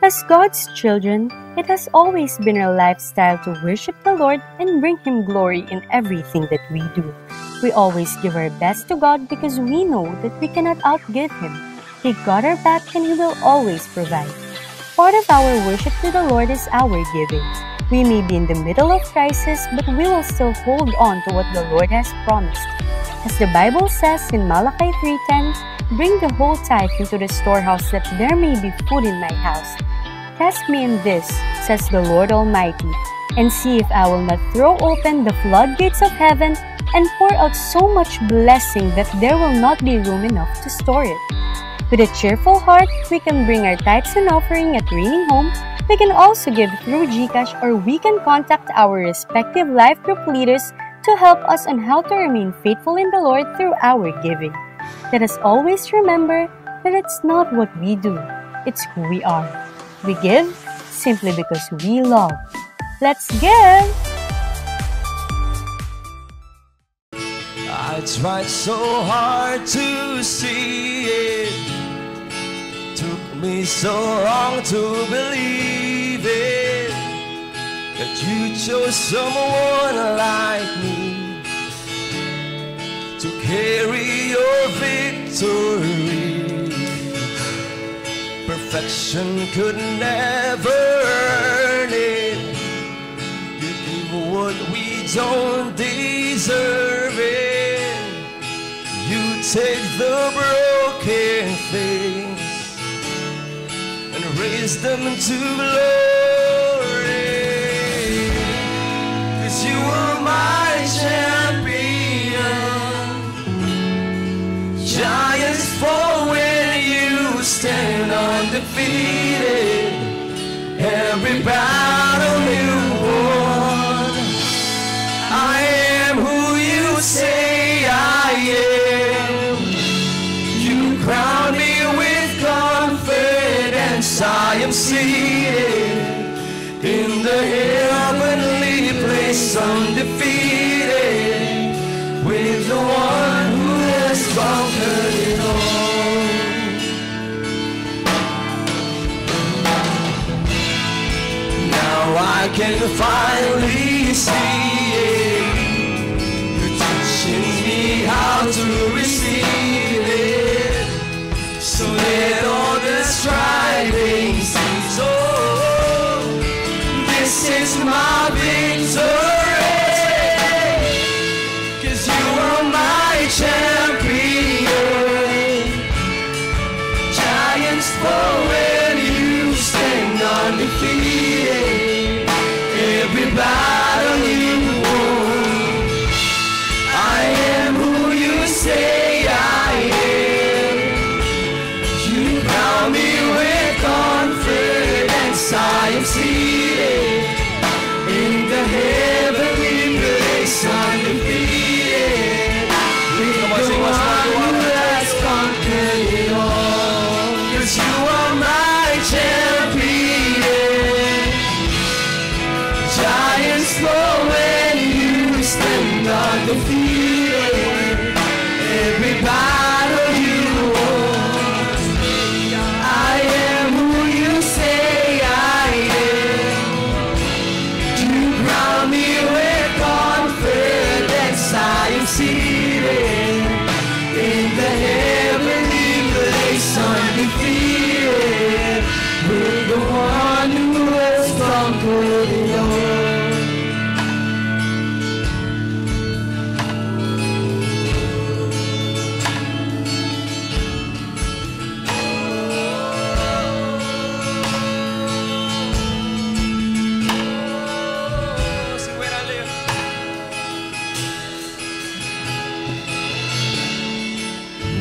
As God's children, it has always been our lifestyle to worship the Lord and bring Him glory in everything that we do. We always give our best to God because we know that we cannot outgive Him. He got our back and He will always provide. Part of our worship to the Lord is our giving. We may be in the middle of crisis, but we will still hold on to what the Lord has promised. As the Bible says in Malachi 3:10, "Bring the whole tithe into the storehouse that there may be food in my house. Test me in this, says the Lord Almighty, and see if I will not throw open the floodgates of heaven and pour out so much blessing that there will not be room enough to store it." With a cheerful heart, we can bring our tithes and offering at Raining Home. We can also give through GCash, or we can contact our respective life group leaders to help us on how to remain faithful in the Lord through our giving. Let us always remember that it's not what we do, it's who we are. We give simply because we love. Let's give! I tried so hard to see it. Took me so long to believe it, that you chose someone like me to carry your victory. Perfection could never earn it. You give what we don't deserve it. You take the broken things and raise them to glory. 'Cause you are my champion. Giants fall when you stand undefeated. Every battle you won. I am who you say I am. You crown me with confidence. I am seated in the heavenly place, undefeated, with the one who has conquered it all. Now I can finally see it. You're teaching me how to receive it. So let all the striving cease. Oh, this is my victory. 'Cause you are my champion. Giants fall when you stand undefeated. Every battle you won. I am who you say I am. You crown me with confidence. I am seated in the heavenly place, undefeated, with the one who has conquered it all. 'Cause you are my champion. Giants fall when you stand undefeated. Every battle you won. I am who you say I am. You crown me with confidence. I am seated in the heavenly place, undefeated, with the one who has conquered it all.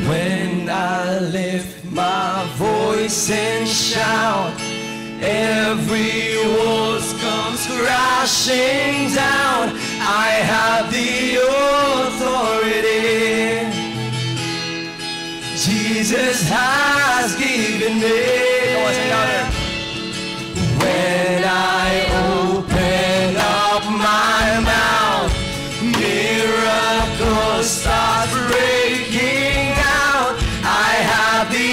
When I lift my voice and shout, every wall comes crashing down. I have the authority Jesus has given me. When I open up my mouth, miracles start breaking out. I have the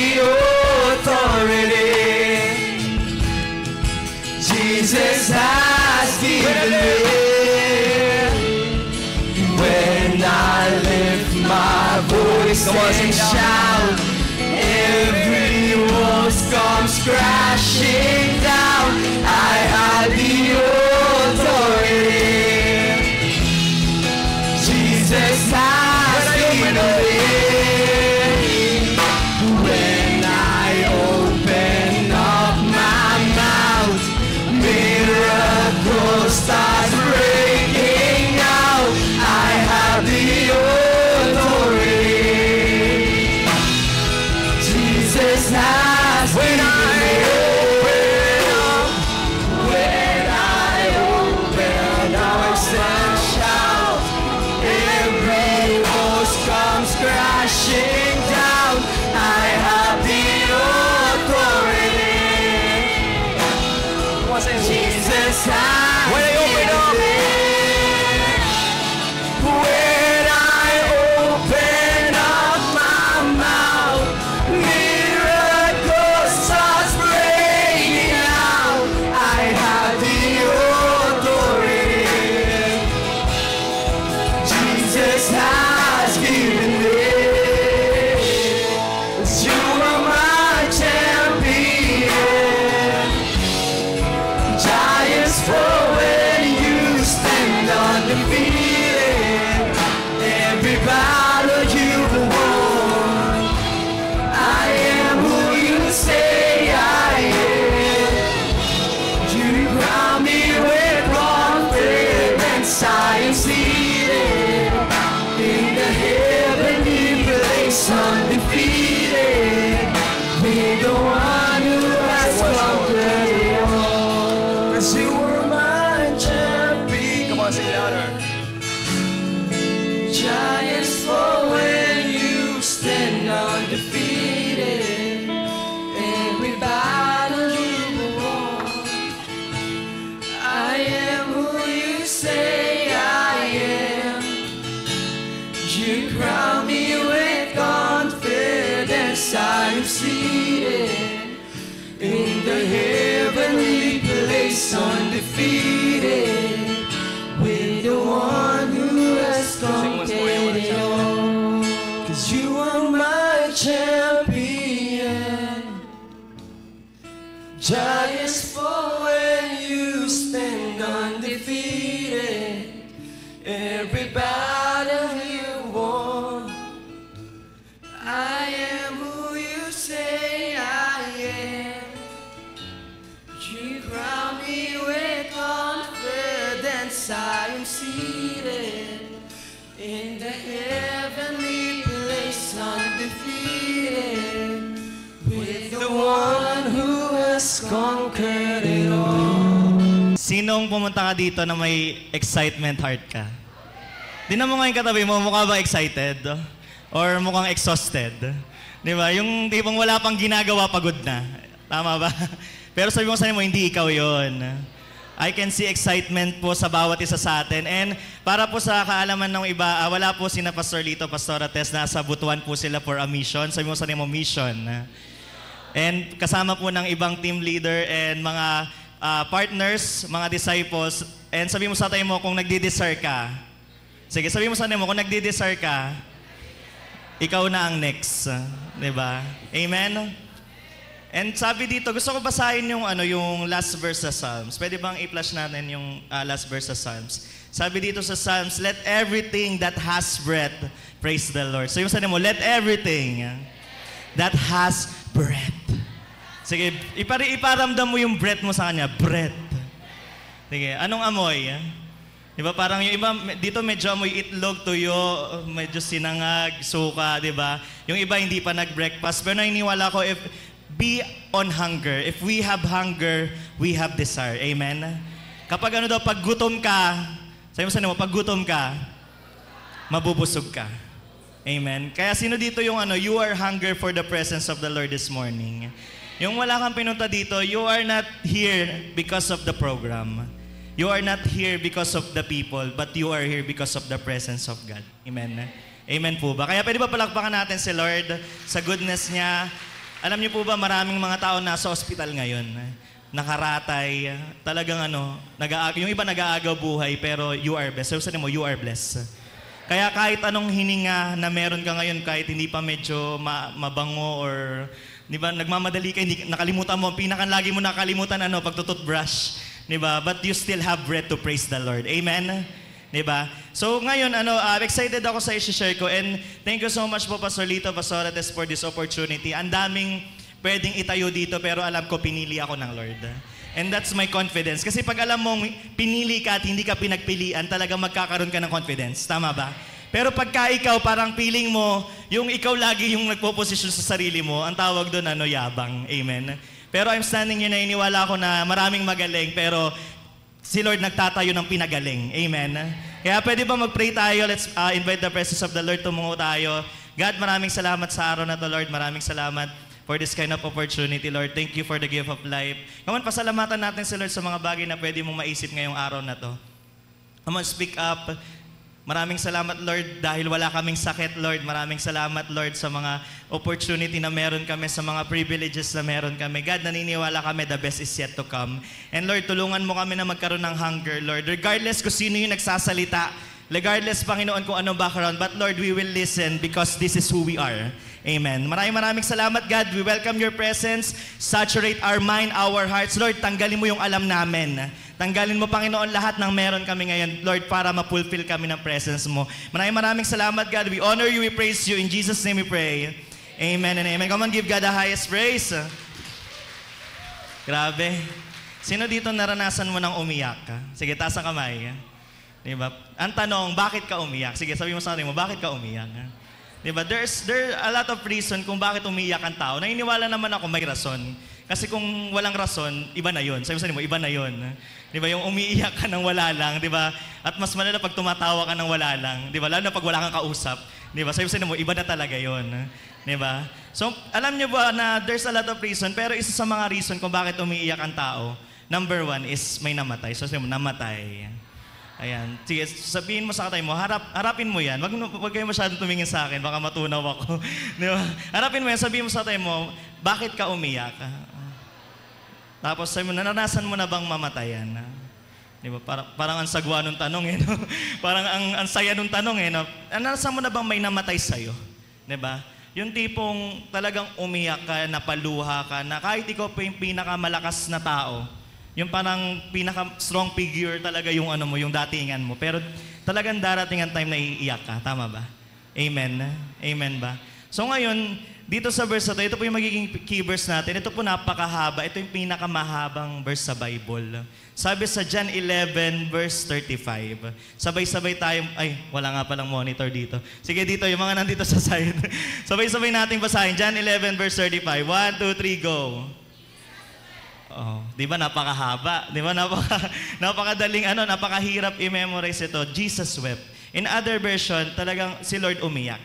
authority Jesus has given me. When I lift my voice and shout, every wall comes crashing down. I have the authority. Jesus has given me. When I open up my mouth, miracles start breaking out. I have the authority. Jesus has given me. When I open up and shout, every voice comes crashing down. I have the authority. Jesus has when I open up. When I open up my mouth, miracles start breaking out. I have the authority. Jesus has given me. You are my champion. Giants fall when you stand undefeated. Every battle you've won. I am who you say I am. You crown me with confidence. I am seated in the heavenly place, undefeated, with the one who has conquered it all. 'Cause you were my champion. Come on, sing it louder. Giants fall when you stand undefeated. Every battle you won. I am who you say I am. You crown me with confidence. I am seated in the heavenly place, undefeated, with the one who has conquered it all. 'Cause you are my champion. Giants fall when you stand undefeated. Every battle you won. I am who you say I am. You crown me with confidence. I am seated in the heavenly place, undefeated, with the one who has conquered it all. Sinong pumunta ka dito na may excitement heart ka? Tingnan mo ngayon katabi mo, mukha ba excited? Or mukhang exhausted? Di ba? Yung tipong wala pang ginagawa, pagod na. Tama ba? Pero sabi mo sa mo, hindi ikaw yon. I can see excitement po sa bawat isa sa atin. And para po sa kaalaman ng iba, wala po sina Pastor Lito, Pastora Tess, nasa Butuan po sila for a mission. Sabi mo sa mo, mission. And kasama po ng ibang team leader and mga partners, mga disciples. And sabi mo sa tayo mo, kung nagdi-desire ka, sige, sabi mo sa tayo mo, kung nagdi-desire ka, ikaw na ang next. Diba? Amen? And sabi dito, gusto ko basahin yung, yung last verse sa Psalms. Pwede bang i-flash natin yung last verse sa Psalms? Sabi dito sa Psalms, let everything that has breath praise the Lord. So yung sabi mo, let everything that has breath. Sige, iparamdam mo yung breath mo sa kanya. Breath. Sige, anong amoy? Diba parang yung iba, dito medyo amoy itlog, tuyo, medyo sinangag, suka, diba? Yung iba hindi pa nag-breakfast. Pero naniniwala ko, if be on hunger. If we have hunger, we have desire. Amen? Kapag pag gutom ka, sabi mo sa mo, pag gutom ka, mabubusog ka. Amen? Kaya sino dito yung you are hunger for the presence of the Lord this morning. Yung wala kang pinunta dito, you are not here because of the program. You are not here because of the people, but you are here because of the presence of God. Amen? Amen po ba? Kaya pwede ba palakpakan natin si Lord sa goodness niya? Alam niyo po ba, maraming mga tao nasa ospital ngayon. nakaratay, talagang yung iba nag-aagaw buhay, pero you are blessed. Sabi mo, you are blessed. Kaya kahit anong hininga na meron ka ngayon, kahit hindi pa medyo mabango or, di ba, nagmamadali ka, hindi, nakalimutan mo, lagi mo nakalimutan, pagtututbrush, di ba? But you still have breath to praise the Lord. Amen? Di ba? So ngayon, excited ako sa i-share ko, and thank you so much po, Pastor Lito, Pastor Ates, for this opportunity. Ang daming pwedeng itayo dito, pero alam ko, pinili ako ng Lord. And that's my confidence. Kasi pag alam mong pinili ka at hindi ka pinagpilian, talagang magkakaroon ka ng confidence. Tama ba? Pero pagka ikaw, parang feeling mo, yung ikaw lagi yung nagpo-position sa sarili mo, ang tawag doon, yabang. Amen? Pero I'm standing here, naniniwala ako na maraming magaling, pero si Lord nagtatayo ng pinagaling. Amen? Kaya pwede ba mag-pray tayo? Let's invite the presence of the Lord. Tumungo tayo. God, maraming salamat sa araw na to, Lord. Maraming salamat for this kind of opportunity, Lord. Thank you for the gift of life. Come on, pasalamatan natin si Lord sa mga bagay na pwede mong maisip ngayong araw na to. Come on, speak up. Maraming salamat, Lord, dahil wala kaming sakit, Lord. Maraming salamat, Lord, sa mga opportunity na meron kami, sa mga privileges na meron kami. God, naniniwala kami, the best is yet to come. And Lord, tulungan mo kami na magkaroon ng hunger, Lord. Regardless kung sino yung nagsasalita, regardless, Panginoon, kung anong background, but Lord, we will listen because this is who we are. Amen. Maraming salamat, God. We welcome your presence. Saturate our mind, our hearts. Lord, tanggalin mo yung alam namin. Tanggalin mo, Panginoon, lahat ng meron kami ngayon, Lord, para ma-fulfill kami ng presence mo. Maraming salamat, God. We honor you, we praise you. In Jesus' name we pray. Amen and amen. Come on, give God the highest praise. Grabe. Sino dito naranasan mo ng umiyak? Sige, taas ang kamay. Diba? Ang tanong, bakit ka umiyak? Sige, sabi mo sa atin mo, bakit ka umiyak? Diba? There are a lot of reason kung bakit umiyak ang tao. Naniniwala naman ako may rason. Kasi kung walang rason, iba na yun. Sabi mo, iba na yun. Diba? Yung umiiyak ka ng wala lang, diba? At mas malala pag tumatawa ka ng wala lang. Diba? Lalo na pag wala kang kausap. Diba? Sabi mo, iba na talaga yun. Diba? So, alam niyo ba na there's a lot of reason, pero isa sa mga reason kung bakit umiiyak ang tao, number one is may namatay. So, sabi mo, namatay. Ayan. Sige, sabihin mo sa katay mo, harapin mo yan. Wag kayo masyadong tumingin sa akin, baka matunaw ako. Di ba? Harapin mo yan, sabihin mo sa katay mo, bakit ka umiyak? Tapos sabi mo, naranasan mo na bang mamatayan? Di ba? Parang ang sagwa nung tanong eh. No? Parang ang saya nung tanong eh. No? Naranasan mo na bang may namatay sa'yo? Di ba? Yung tipong talagang umiyak ka, napaluha ka, na kahit ikaw pa yung pinakamalakas na tao, yung parang pinaka-strong figure talaga yung yung datingan mo. Pero talagang darating ang time na iiyak ka. Tama ba? Amen? Amen ba? So ngayon, dito sa verse na ito po yung magiging key verse natin. Ito po napakahaba. Ito yung pinakamahabang verse sa Bible. Sabi sa John 11 verse 35. Sabay-sabay tayo, wala nga palang monitor dito. Sige dito, yung mga nandito sa side. Sabay-sabay natin basahin. John 11 verse 35. 1, 2, 3, go. Oh, 'di ba napakahaba? 'Di ba napakadaling napakahirap i-memorize ito. Jesus wept. In other version, talagang si Lord umiyak,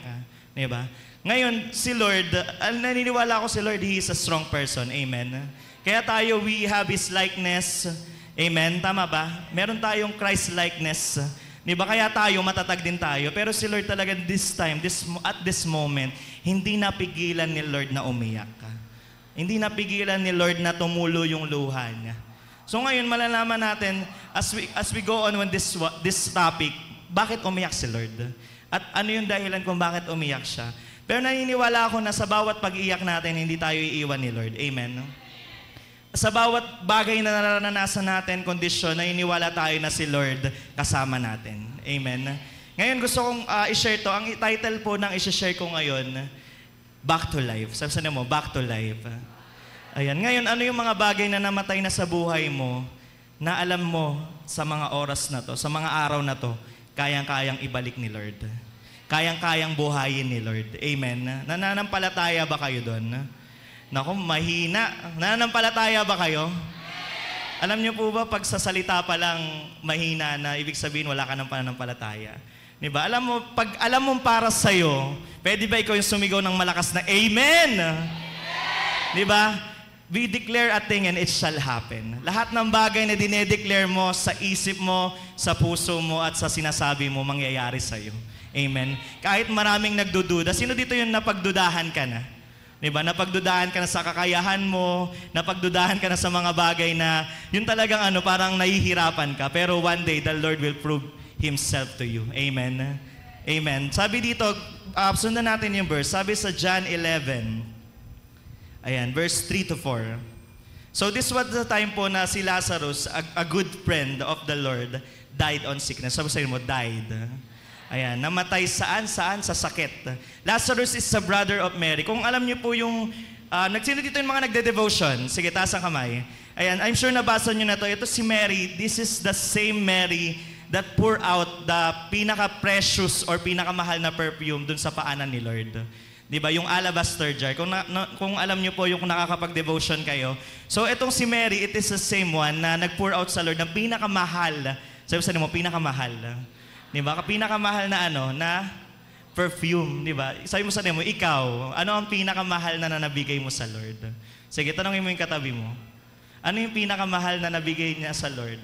'di ba? Ngayon, si Lord, naniniwala ako si Lord, He is a strong person. Amen. Kaya tayo, we have His likeness. Amen. Tama ba? Meron tayong Christ likeness. 'Di ba? Kaya tayo matatag din tayo. Pero si Lord talaga at this moment, hindi napigilan ni Lord na umiyak. Hindi napigilan ni Lord na tumulo yung luha niya. So ngayon, malalaman natin, as we go on with this topic, bakit umiyak si Lord? At ano yung dahilan kung bakit umiyak siya? Pero naniniwala ako na sa bawat pag-iyak natin, hindi tayo iiwan ni Lord. Amen? Sa bawat bagay na naranasan natin, kondisyon, naniniwala tayo na si Lord kasama natin. Amen? Ngayon, gusto kong i-share to. Ang title po ng i-share ko ngayon, Back to Life. Sabi mo, Back to Life. Ayan. Ngayon, ano yung mga bagay na namatay na sa buhay mo na alam mo sa mga oras na to, sa mga araw na to, kayang-kayang ibalik ni Lord? Kayang-kayang buhayin ni Lord. Amen. Nananampalataya ba kayo doon? Naku, mahina. Nananampalataya ba kayo? Alam niyo po ba, pag sa salita pa lang mahina na, ibig sabihin wala ka ng pananampalataya. Diba? Alam mo, pag alam mong para sa'yo, pwede ba ikaw yung sumigaw ng malakas na Amen? Diba? We declare a thing and it shall happen. Lahat ng bagay na dinedeclare mo sa isip mo, sa puso mo, at sa sinasabi mo, mangyayari sa'yo. Amen? Kahit maraming nagdududa, sino dito yung napagdudahan ka na? Diba? Napagdudahan ka na sa kakayahan mo, napagdudahan ka na sa mga bagay na yun talagang parang nahihirapan ka. Pero one day, the Lord will prove Himself to you. Amen? Amen. Sabi dito, sundan natin yung verse. Sabi sa John 11, ayan, verse 3 to 4. So this was the time po na si Lazarus, a good friend of the Lord, died on sickness. Sabi sa'yo mo, died. Ayan, namatay saan sa sakit. Lazarus is the brother of Mary. Kung alam niyo po yung, sino dito yung mga nagde-devotion? Sige, taas ang kamay. Ayan, I'm sure nabasa niyo na to. Ito si Mary, this is the same Mary that pour out the pinaka-precious or pinakamahal na perfume dun sa paanan ni Lord. Diba? Yung alabaster jar. Kung alam niyo po yung nakakapag-devotion kayo. So, itong si Mary, it is the same one na nag-pour out sa Lord ng pinakamahal. Sabi mo, pinakamahal. Diba? Pinakamahal na na perfume. Diba? Sabi mo sa mo, ikaw, ano ang pinakamahal na nabigay mo sa Lord? Sige, tanongin mo yung katabi mo. Ano yung pinakamahal na nabigay niya sa Lord?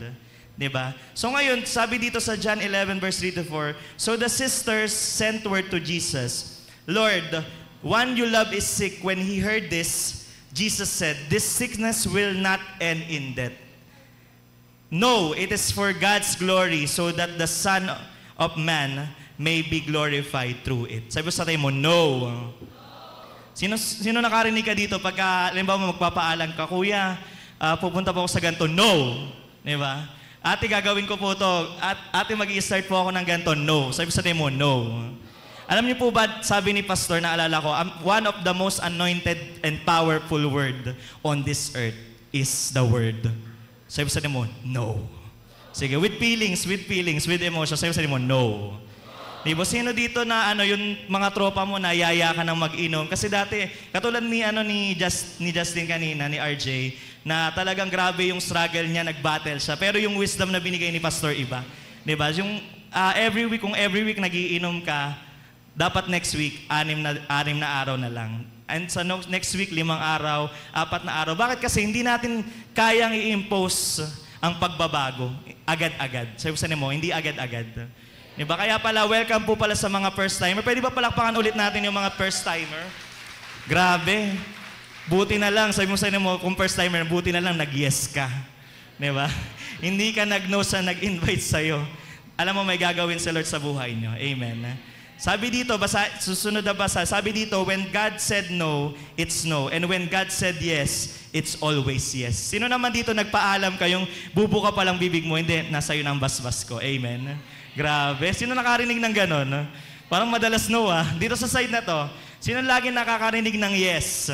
Diba? So ngayon, sabi dito sa John 11 verse 3 to 4, so the sisters sent word to Jesus, Lord, one you love is sick. When he heard this, Jesus said, this sickness will not end in death. No, it is for God's glory so that the Son of Man may be glorified through it. Sabi sa tayo mo, no. Sino nakarinig ka dito pagka, halimbawa magpapaalam ka, Kuya, pupunta po ako sa ganito, no. Diba? Ate, gagawin ko po to. Ate, mag-i-start po ako ng ganito, no. Sabi sa tayo mo, no. Alam niyo po ba, sabi ni Pastor, naalala ko, one of the most anointed and powerful word on this earth is the word. Sabi sa mo, no. Sige, with feelings, with emotions, sabi sa mo, no. Diba, sino dito na yung mga tropa mo na yaya ka ng mag-inom? Kasi dati, katulad ni Justin kanina, ni RJ, na talagang grabe yung struggle niya, nag-battle siya. Pero yung wisdom na binigay ni Pastor iba. Diba? Yung kung every week nagiinom ka, dapat next week, 6 na araw na lang. And sa next week, 5 araw, 4 na araw. Bakit? Kasi hindi natin kayang i-impose ang pagbabago agad-agad. Sabi mo, hindi agad-agad. Diba? Kaya pala, welcome po pala sa mga first-timer. Pwede ba palakpakan ulit natin yung mga first-timer? Grabe. Buti na lang, sabi mo kung first-timer, buti na lang nag-yes ka. Diba? Hindi ka nag-no sa nag-invite sa'yo. Alam mo, may gagawin sa Lord sa buhay nyo. Amen. Sabi dito, susunod na basa, sabi dito, when God said no, it's no. And when God said yes, it's always yes. Sino naman dito nagpaalam kayong bubuka pa lang bibig mo, hindi, nasa iyo ng basbas ko. Amen. Grabe. Sino nakarinig ng ganon? Parang madalas no Dito sa side na to, sino lagi nakakarinig ng yes?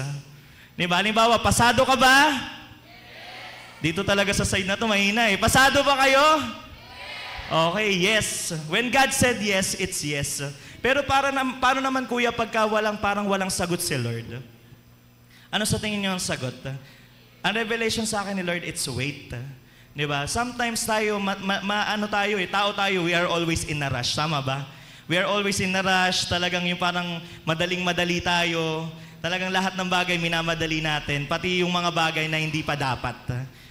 Diba? Halimbawa, pasado ka ba? Yes. Dito talaga sa side na to, mahina eh. Pasado ba kayo? Yes. Okay, yes. When God said yes, it's yes. Pero paano naman kuya pagka parang walang sagot si Lord? Ano sa tingin niyo ang sagot? Ang revelation sa akin ni Lord, it's wait. Diba? Sometimes tayo, tao tayo, we are always in a rush. Tama ba? We are always in a rush. Talagang yung parang madaling-madali tayo. Talagang lahat ng bagay minamadali natin. Pati yung mga bagay na hindi pa dapat.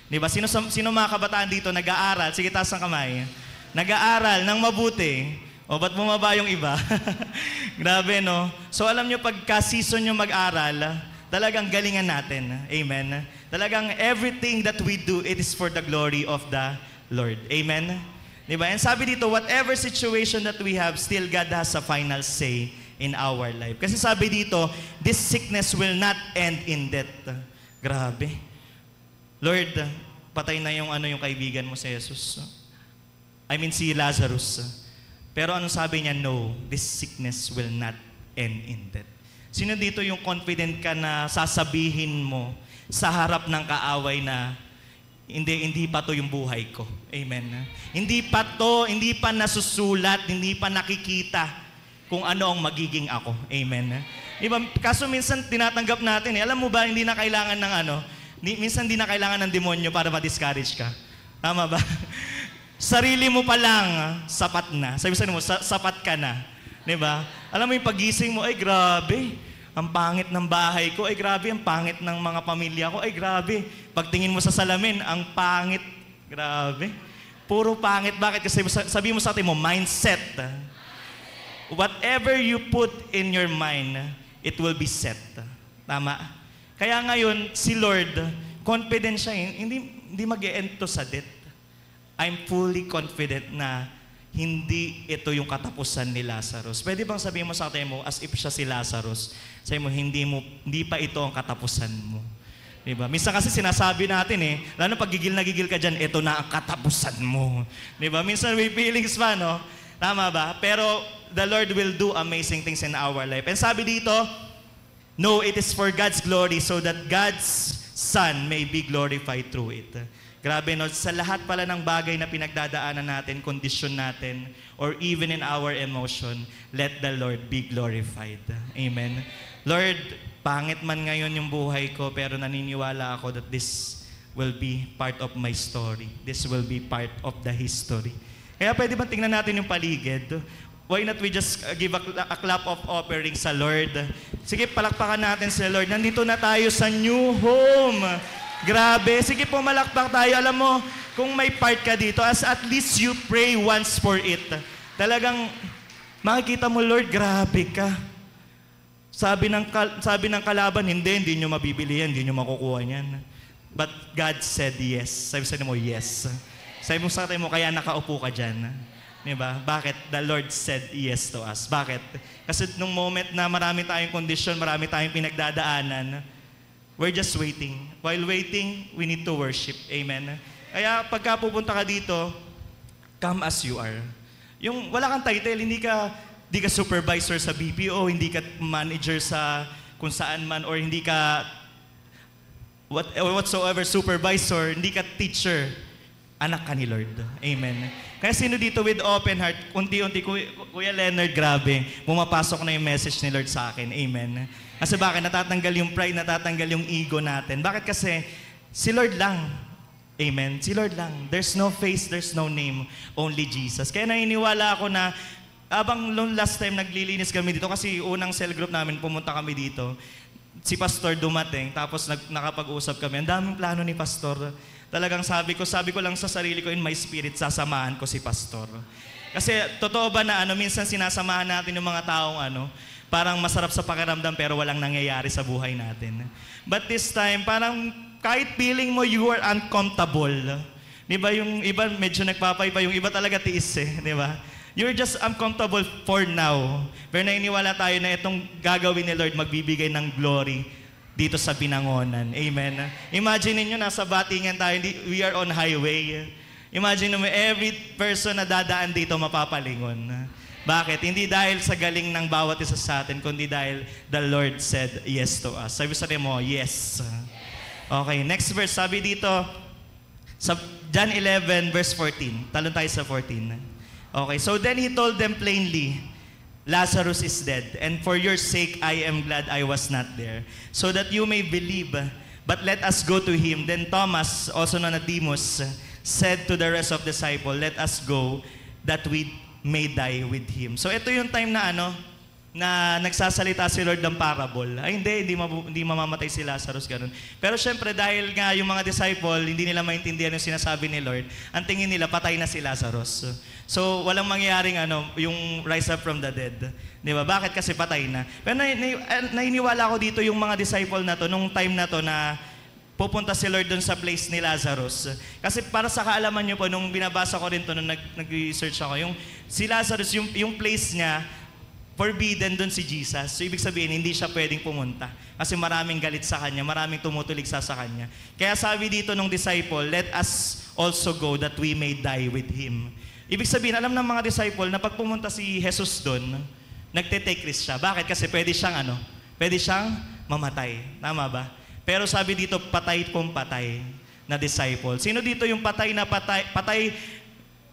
Diba? Sino mga kabataan dito nag-aaral? Sige, taas ang kamay. Nag-aaral ng mabuti. O, ba't bumaba yung iba? Grabe, no? So, alam nyo, pagka season nyo mag-aral, talagang galingan natin. Amen? Talagang everything that we do, it is for the glory of the Lord. Amen? Diba? And sabi dito, whatever situation that we have, still God has a final say in our life. Kasi sabi dito, this sickness will not end in death. Grabe. Lord, patay na yung kaibigan mo si Jesus. Si Lazarus. Pero anong sabi niya? No, this sickness will not end in death. Sino dito yung confident ka na sasabihin mo sa harap ng kaaway na hindi pa to yung buhay ko? Amen. Hindi pa nasusulat, hindi pa nakikita kung ano ang magiging ako. Amen. Diba? Kaso minsan tinatanggap natin alam mo ba, hindi na kailangan ng minsan hindi na kailangan ng demonyo para ma-discourage ka. Tama ba? Sarili mo pa lang, sapat na. Sabi mo, sapat ka na. Diba? Alam mo yung pagising mo, ay grabe, ang pangit ng bahay ko, ay grabe, ang pangit ng mga pamilya ko, ay grabe. Pagtingin mo sa salamin, ang pangit, grabe. Puro pangit. Bakit? Kasi sabi mo sa atin mo, mindset. Whatever you put in your mind, it will be set. Tama? Kaya ngayon, si Lord, confident siya, hindi mag-e-end to sa death. I'm fully confident na hindi ito yung katapusan ni Lazarus. Pwede bang sabihin mo sa atin mo, as if siya si Lazarus, sabi mo, hindi pa ito ang katapusan mo. Diba? Minsan kasi sinasabi natin lalo pag gigil na gigil ka dyan, ito na ang katapusan mo. Diba? Minsan may feelings pa, no? Tama ba? Pero the Lord will do amazing things in our life. And sabi dito, no, it is for God's glory so that God's Son may be glorified through it. Grabe, no? Sa lahat pala ng bagay na pinagdadaanan natin, kondisyon natin, or even in our emotion, let the Lord be glorified. Amen. Lord, pangit man ngayon yung buhay ko, pero naniniwala ako that this will be part of my story. This will be part of the history. Kaya pwede ba tingnan natin yung paligid? Why not we just give a clap of offering sa Lord? Sige, palakpakan natin sa Lord. Nandito na tayo sa new home. Grabe. Sige po, malakpak tayo. Alam mo, kung may part ka dito, at least you pray once for it. Talagang makikita mo, Lord, grabe ka. Sabi ng kalaban, hindi nyo mabibili yan, hindi nyo makukuha yan. But God said yes. Sabi mo, yes. Sabi mo sa atin mo, kaya nakaupo ka dyan. Diba? Bakit? The Lord said yes to us. Bakit? Kasi nung moment na marami tayong kondisyon, marami tayong pinagdadaanan, we're just waiting. While waiting, we need to worship. Amen? Kaya pagka pupunta ka dito, come as you are. Yung wala kang title, hindi ka supervisor sa BPO, hindi ka manager sa kung saan man, or hindi ka whatsoever supervisor, hindi ka teacher. Anak ka ni Lord. Amen. Kaya sino dito with open heart, unti-unti, Kuya Leonard, grabe, pumapasok na yung message ni Lord sa akin. Amen. Kasi bakit? Natatanggal yung pride, natatanggal yung ego natin. Bakit? Kasi si Lord lang. Amen. Si Lord lang. There's no face, there's no name, only Jesus. Kaya naniniwala ako na abang last time naglilinis kami dito, kasi unang cell group namin, pumunta kami dito, si Pastor dumating, tapos nakapag-usap kami. Ang daming plano ni Pastor. Talagang sabi ko lang sa sarili ko, in my spirit, sasamahan ko si Pastor. Kasi totoo ba na minsan sinasamahan natin yung mga taong parang masarap sa pakiramdam pero walang nangyayari sa buhay natin. But this time, parang kahit feeling mo you are uncomfortable. Di ba yung iba medyo nagpapaypa, yung iba talaga tiis di ba? You're just uncomfortable for now. Pero nainiwala tayo na itong gagawin ni Lord magbibigay ng glory dito sa Binangonan. Amen. Imagine niyo nasa Batingan tayo, we are on highway. Imagine mo every person na dadaan dito mapapalingon. Bakit? Hindi dahil sa galing ng bawat isa sa atin, kundi dahil the Lord said yes to us. Sabi sa mo, yes. Okay, next verse. Sabi dito, sa John 11 verse 14. Talon tayo sa 14. Okay, so then he told them plainly, Lazarus is dead, and for your sake I am glad I was not there, so that you may believe. But let us go to him. Then Thomas, also known as Didymus, said to the rest of the disciples, let us go, that we may die with him. So ito yung time na na nagsasalita si Lord ng parable. Ay hindi mamamatay si Lazarus, ganun. Pero syempre dahil nga yung mga disciple, hindi nila maintindihan yung sinasabi ni Lord, ang tingin nila patay na si Lazarus. So walang mangyayaring yung rise up from the dead. Di ba? Bakit? Kasi patay na. Pero nainiwala ko dito yung mga disciple na to, nung time na to na pupunta si Lord dun sa place ni Lazarus. Kasi para sa kaalaman nyo po, nung binabasa ko rin to, nung nag-research ako, si Lazarus, yung place niya, forbidden dun si Jesus. So ibig sabihin, hindi siya pwedeng pumunta. Kasi maraming galit sa kanya, maraming tumutulig sa kanya. Kaya sabi dito nung disciple, let us also go that we may die with him. Ibig sabihin, alam ng mga disciple na pag pumunta si Jesus dun, nagte-take risk siya. Bakit? Kasi pwede siyang mamatay. Tama ba? Pero sabi dito, patay kung patay na disciple. Sino dito yung patay na patay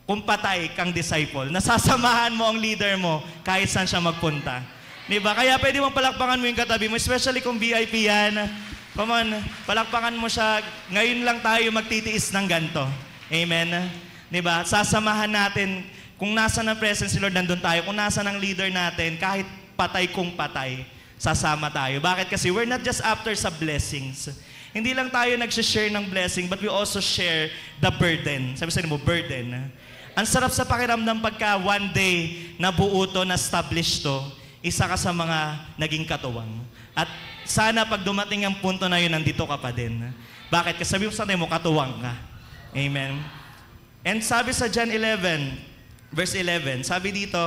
kung patay kang disciple? Nasasamahan mo ang leader mo kahit saan siya magpunta. Diba? Kaya pwede mong palakpakan mo yung katabi mo, especially kung VIP yan. Come on, palakpakan mo siya. Ngayon lang tayo magtitiis ng ganito. Amen? Diba? Sasamahan natin. Kung nasa ng presence si Lord, nandun tayo. Kung nasa ng leader natin, kahit patay kung patay, sasama tayo. Bakit? Kasi we're not just after sa blessings. Hindi lang tayo nag-share ng blessing, but we also share the burden. Sabi mo, burden. Ang sarap sa pakiramdam pagka one day nabuo to, na-establish to, isa ka sa mga naging katuwang. At sana pag dumating ang punto na yun, nandito ka pa din. Bakit? Kasi sabi mo sa tayo mo, katuwang ka. Amen. And sabi sa John 11, verse 11, sabi dito,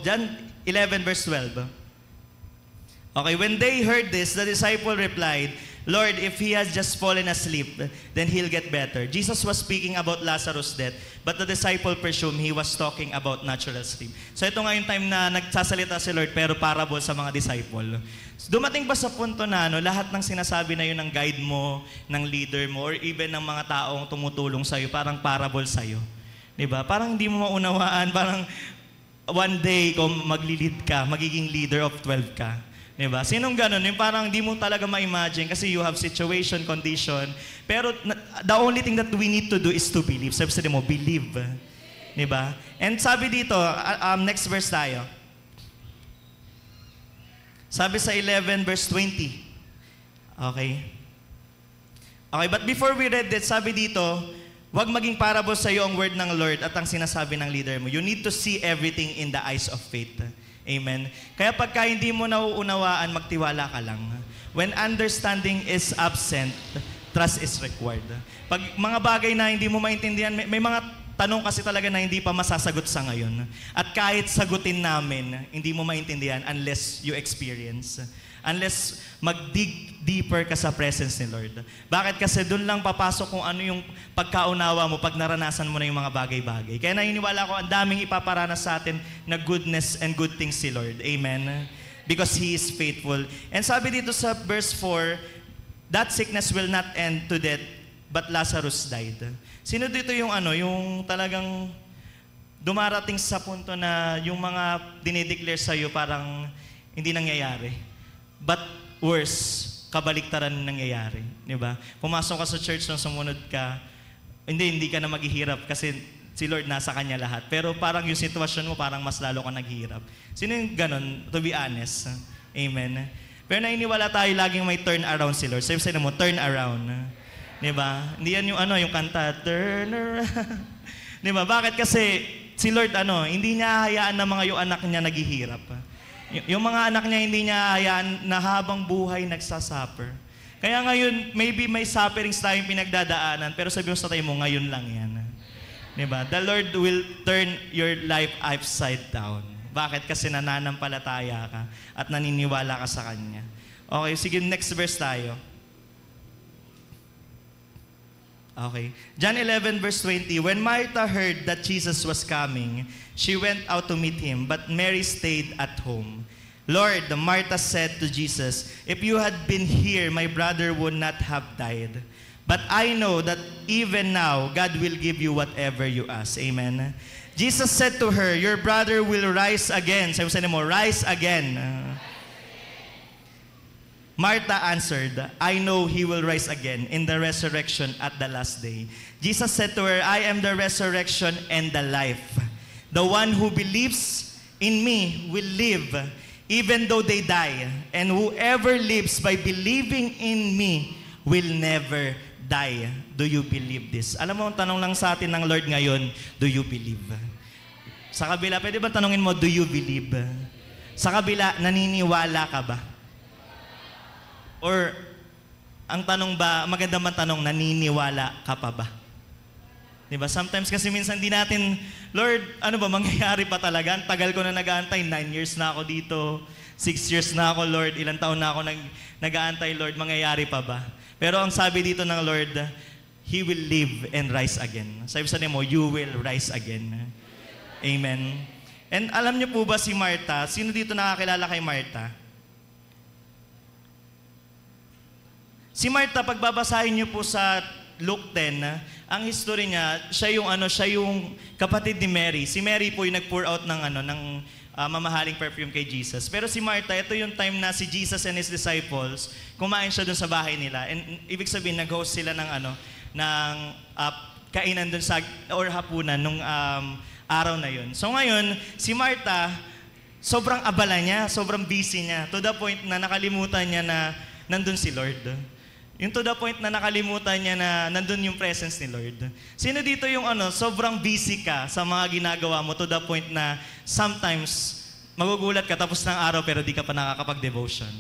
John 11, verse 12. Okay, when they heard this, the disciple replied, Lord, if he has just fallen asleep, then he'll get better. Jesus was speaking about Lazarus' death, but the disciple presumed he was talking about natural sleep. So ito nga yung time na nagsasalita si Lord, pero parable sa mga disciple. Dumating ba sa punto na lahat ng sinasabi na yun ng guide mo, ng leader mo, or even ng mga taong tumutulong sa'yo, parang parable sa'yo? Diba? Parang hindi mo maunawaan, parang one day kung maglilid ka, magiging leader of 12 ka. Diba? Sinong ganun? Yung parang di mo talaga ma-imagine kasi you have situation, condition. Pero the only thing that we need to do is to believe. Sabi mo, believe. Diba? And sabi dito, next verse tayo. Sabi sa 11 verse 20. Okay. Okay, but before we read that, sabi dito, huwag maging parable sa iyo ang word ng Lord at ang sinasabi ng leader mo. You need to see everything in the eyes of faith. Amen. Kaya pagka hindi mo nauunawaan, magtiwala ka lang. When understanding is absent, trust is required. Pag mga bagay na hindi mo maintindihan, may mga tanong kasi talaga na hindi pa masasagot sa ngayon. At kahit sagutin namin, hindi mo maintindihan unless you experience. Unless mag-dig deeper ka sa presence ni Lord. Bakit? Kasi doon lang papasok kung ano yung pagkaunawa mo pag naranasan mo na yung mga bagay-bagay. Kaya naniniwala ko, ang daming ipaparanas sa atin na goodness and good things si Lord. Amen? Because He is faithful. And sabi dito sa verse 4, that sickness will not end to death, but Lazarus died. Sino dito yung yung talagang dumarating sa punto na yung mga dinideclare sa'yo parang hindi nangyayari? But worse, kabaliktaran nangyayari. Di ba? Pumasok ka sa church nung sumunod ka, hindi ka na maghihirap kasi si Lord nasa Kanya lahat. Pero parang yung sitwasyon mo, parang mas lalo ka naghihirap. Sino yung ganun? To be honest. Amen. Pero nainiwala tayo laging may turn around si Lord. Sabi mo, turn around. Di ba? Hindi yan yung kanta, turn around. Di ba? Bakit? Kasi si Lord, hindi niya hayaan na yung anak niya naghihirap. Yung mga anak niya, hindi niya hayaan na habang buhay nagsasuffer. Kaya ngayon, maybe may sufferings tayong pinagdadaanan, pero sabi mo sa tayo mo, ngayon lang yan. Diba? The Lord will turn your life upside down. Bakit? Kasi nananampalataya ka at naniniwala ka sa Kanya. Okay, sige, next verse tayo. Okay. John 11 verse 20, when Martha heard that Jesus was coming, she went out to meet Him, but Mary stayed at home. Lord, Martha said to Jesus, if you had been here, my brother would not have died. But I know that even now, God will give you whatever you ask. Amen. Jesus said to her, your brother will rise again. Sabi mo, rise again. Martha answered, I know he will rise again in the resurrection at the last day. Jesus said to her, I am the resurrection and the life. The one who believes in me will live even though they die. And whoever lives by believing in me will never die. Do you believe this? Alam mo, ang tanong lang sa atin ng Lord ngayon, do you believe? Sa kabila, pwede ba tanongin mo, do you believe? Sa kabila, naniniwala ka ba? Or, ang tanong ba, maganda man tanong, naniniwala ka pa ba? Diba? Sometimes kasi minsan di natin, Lord, ano ba, mangyayari pa talaga? Ang tagal ko na nag-aantay, 9 years na ako dito, 6 years na ako, Lord, ilang taon na ako nag-aantay, Lord, mangyayari pa ba? Pero ang sabi dito ng Lord, He will live and rise again. Sabi sa mo, you will rise again. Amen. And alam niyo po ba si Martha, sino dito nakakilala kay Martha? Si Martha, pagbabasahin niyo po sa Luke 10, ang history niya, siya yung kapatid ni Mary. Si Mary po yung nag-pour out ng mamahaling perfume kay Jesus. Pero si Martha, ito yung time na si Jesus and His disciples, kumain siya dun sa bahay nila. And ibig sabihin, nag-host sila ng kainan dun sa, or hapunan, nung araw na yun. So ngayon, si Martha, sobrang abala niya, sobrang busy niya, to the point na nakalimutan niya na nandun si Lord. Yung to the point na nakalimutan niya na nandun yung presence ni Lord. Sino dito yung sobrang busy ka sa mga ginagawa mo to the point na sometimes magugulat ka tapos ng araw pero di ka pa nakakapag-devotion.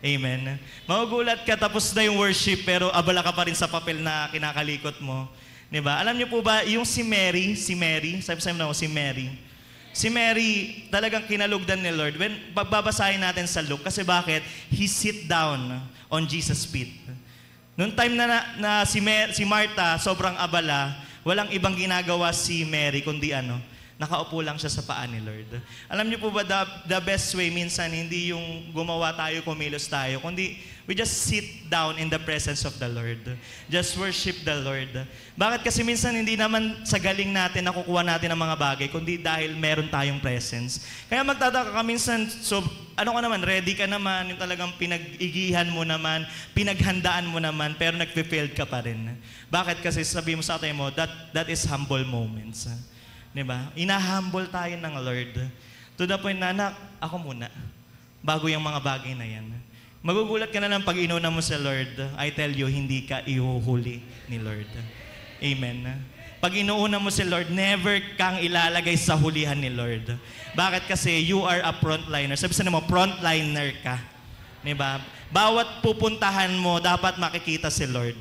Amen. Magugulat ka tapos na yung worship pero abala ka pa rin sa papel na kinakalikot mo. Diba? Alam niyo po ba, yung si Mary, sabi na ako, si Mary, talagang kinalugdan ni Lord. When babasahin natin sa Luke, kasi bakit? He sit down on Jesus' feet. Noong time na si Martha, sobrang abala, walang ibang ginagawa si Mary, kundi nakaupo lang siya sa paa ni Lord. Alam niyo po ba, the best way minsan, hindi yung gumawa tayo, kumilos tayo, kundi we just sit down in the presence of the Lord. Just worship the Lord. Bakit? Kasi minsan hindi naman sa galing natin nakukuha natin ang mga bagay, kundi dahil meron tayong presence. Kaya magtataka ka minsan, so ready ka naman, yung talagang pinag-igihan mo naman, pinaghandaan mo naman, pero nag-failed ka pa rin. Bakit? Kasi sabi mo sa atin mo, that is humble moments. Diba? Ina-humble tayo ng Lord. To the point na, anak, ako muna. Bago yung mga bagay na yan. Magugulat ka na lang pag inuna mo sa Lord. I tell you, hindi ka ihuhuli ni Lord. Amen. Pag inuuna mo si Lord, never kang ilalagay sa hulihan ni Lord. Bakit? Kasi you are a frontliner. Sabi sa mo, frontliner ka. Diba? Bawat pupuntahan mo, dapat makikita si Lord.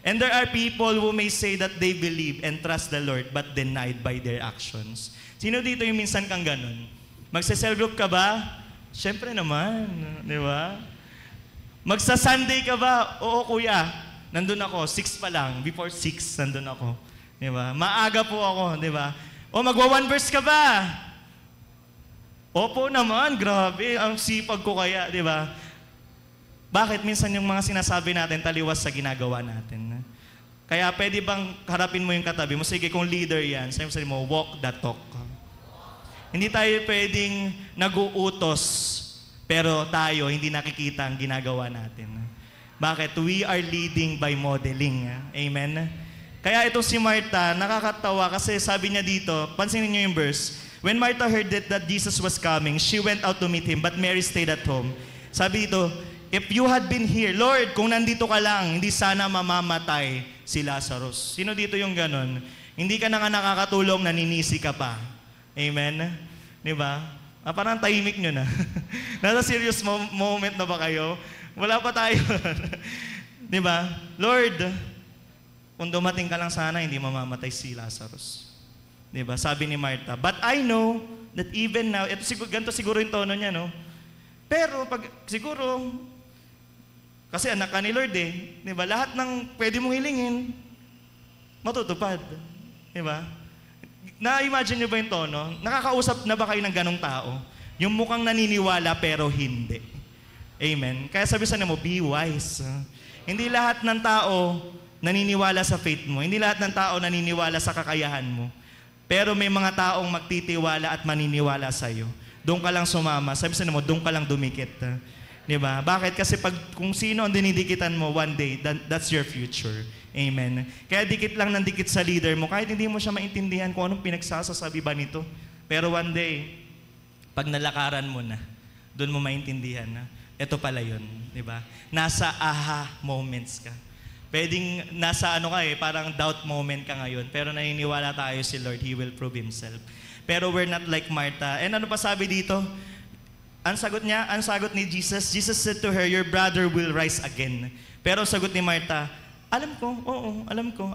And there are people who may say that they believe and trust the Lord but denied by their actions. Sino dito yung minsan kang ganun? Magsa-cell group ka ba? Siyempre naman, di ba? Magsa-Sunday ka ba? Oo, kuya. Nandun ako, 6 pa lang. Before 6, nandun ako. Di ba? Maaga po ako, di ba? O, magwa-one verse ka ba? Opo naman, grabe. Ang sipag ko kaya, di ba? Bakit minsan yung mga sinasabi natin taliwas sa ginagawa natin? Kaya pwede bang harapin mo yung katabi mo? Sige, kung leader yan, sabi mo, walk the talk. Hindi tayo pwedeng nag-uutos, pero tayo hindi nakikita ang ginagawa natin. Bakit? We are leading by modeling. Amen? Kaya itong si Martha, nakakatawa kasi sabi niya dito, pansinin niyo yung verse, when Martha heard that Jesus was coming, she went out to meet him, but Mary stayed at home. Sabi dito, if you had been here, Lord, kung nandito ka lang, hindi sana mamamatay si Lazarus. Sino dito yung ganon? Hindi ka na nga nakakatulong, naninisi ka pa. Amen? Di ba? Parang tahimik nyo na. Nasa serious moment na ba kayo? Wala pa tayo. Di ba? Lord, kung dumating ka lang sana, hindi mamamatay si Lazarus. Di ba? Sabi ni Martha, but I know that even now, ganito siguro yung tono niya, no? Pero pag siguro, kasi anak ka ni Lord di ba? Lahat ng pwede mong hilingin, matutupad. Di ba? Na-imagine niyo ba yung tono? Nakakausap na ba kayo ng ganong tao? Yung mukhang naniniwala pero hindi. Amen? Kaya sabi sa mo, be wise. Hindi lahat ng tao naniniwala sa faith mo. Hindi lahat ng tao naniniwala sa kakayahan mo. Pero may mga taong magtitiwala at maniniwala sa'yo. Doon ka lang sumama. Sabi sa mo, doon ka lang dumikit. Diba? Bakit? Kasi kung sino ang dinidikitan mo one day, that's your future. Amen. Kaya dikit lang ng dikit sa leader mo, kahit hindi mo siya maintindihan kung anong pinagsasasabi ba nito. Pero one day, pag nalakaran mo na, doon mo maintindihan na, ito pala yun. Diba? Nasa aha moments ka. Pwedeng nasa parang doubt moment ka ngayon, pero naniniwala tayo si Lord, He will prove Himself. Pero we're not like Martha. And ano pa sabi dito? Ang sagot ni Jesus said to her, your brother will rise again. Pero ang sagot ni Martha, alam ko,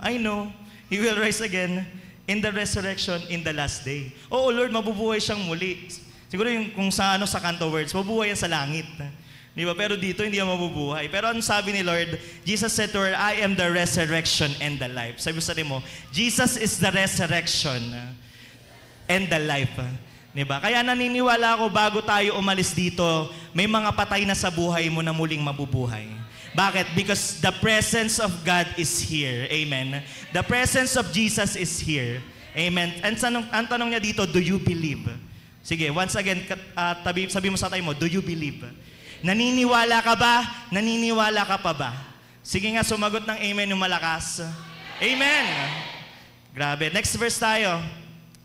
I know, he will rise again in the resurrection in the last day. Oo, Lord, mabubuhay siyang muli. Siguro yung kung sa kanto words, mabubuhay yan sa langit. Di ba? Pero dito, hindi yan mabubuhay. Pero ang sabi ni Lord, Jesus said to her, I am the resurrection and the life. Sabi mo, Jesus is the resurrection and the life. Diba? Kaya naniniwala ako bago tayo umalis dito, may mga patay na sa buhay mo na muling mabubuhay. Bakit? Because the presence of God is here. Amen. The presence of Jesus is here. Amen. And ang tanong niya dito, do you believe? Sige, once again, sabi mo sa tayo mo, do you believe? Naniniwala ka ba? Naniniwala ka pa ba? Sige nga, sumagot ng amen yung malakas. Amen. Grabe. Next verse tayo.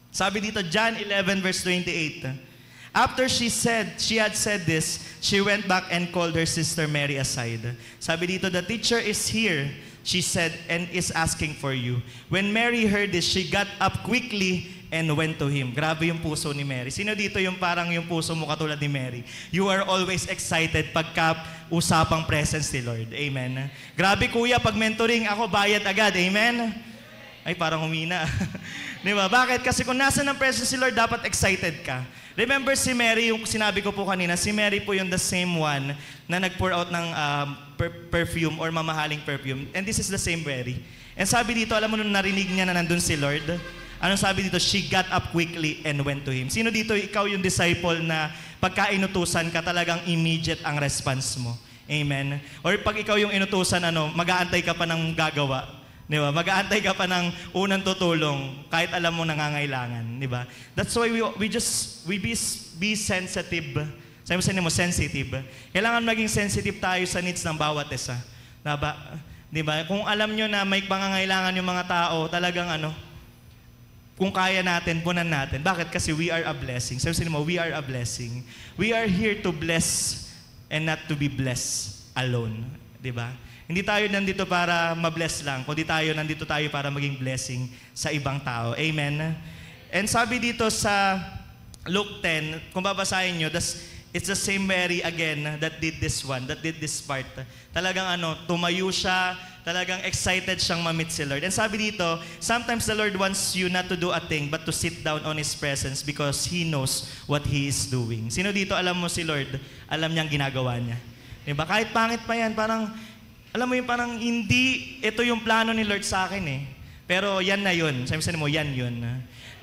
Sabi dito, John 11 verse 28. After she had said this, she went back and called her sister Mary aside. Sabi dito, the teacher is here. she said, and is asking for you. When Mary heard this, she got up quickly and went to him. Grabe yung puso ni Mary. Sino dito yung parang yung puso mo katulad ni Mary? You are always excited pagka usapang presence ni Lord. Amen. Grabe kuya, pag mentoring ako, bayad agad. Amen. Ay, parang humina. Di ba? Bakit? Kasi kung nasa ng presence ni Lord, dapat excited ka. Remember si Mary, yung sinabi ko po kanina, si Mary po yung the same one na nag-pour out ng perfume or mamahaling perfume. And this is the same Mary. And sabi dito, alam mo nung narinig niya na nandun si Lord, anong sabi dito? She got up quickly and went to him. Sino dito, ikaw yung disciple na pagka inutusan ka, talagang immediate ang response mo? Amen? Or pag ikaw yung inutusan, mag-aantay ka pa ng gagawa. Di ba? Mag-aantay ka pa ng unang tutulong kahit alam mo nangangailangan. Di ba? That's why we be sensitive. Sabi mo, sensitive. Kailangan maging sensitive tayo sa needs ng bawat isa. Di ba? Kung alam nyo na may pangangailangan yung mga tao, talagang kung kaya natin, punan natin. Bakit? Kasi we are a blessing. Sabi mo, we are a blessing. We are here to bless and not to be blessed alone. Di ba? Hindi tayo nandito para ma-bless lang, kundi nandito tayo para maging blessing sa ibang tao. Amen? And sabi dito sa Luke 10, kung babasahin nyo, it's the same Mary again that did this part. Talagang tumayo siya, talagang excited siyang ma-meet si Lord. And sabi dito, sometimes the Lord wants you not to do a thing, but to sit down on His presence because He knows what He is doing. Sino dito alam mo si Lord? Alam niyang ginagawa niya. Diba? Kahit pangit pa yan, parang, alam mo yung parang hindi ito yung plano ni Lord sa akin eh. Pero yan na yun. Sabi mo, yan yun.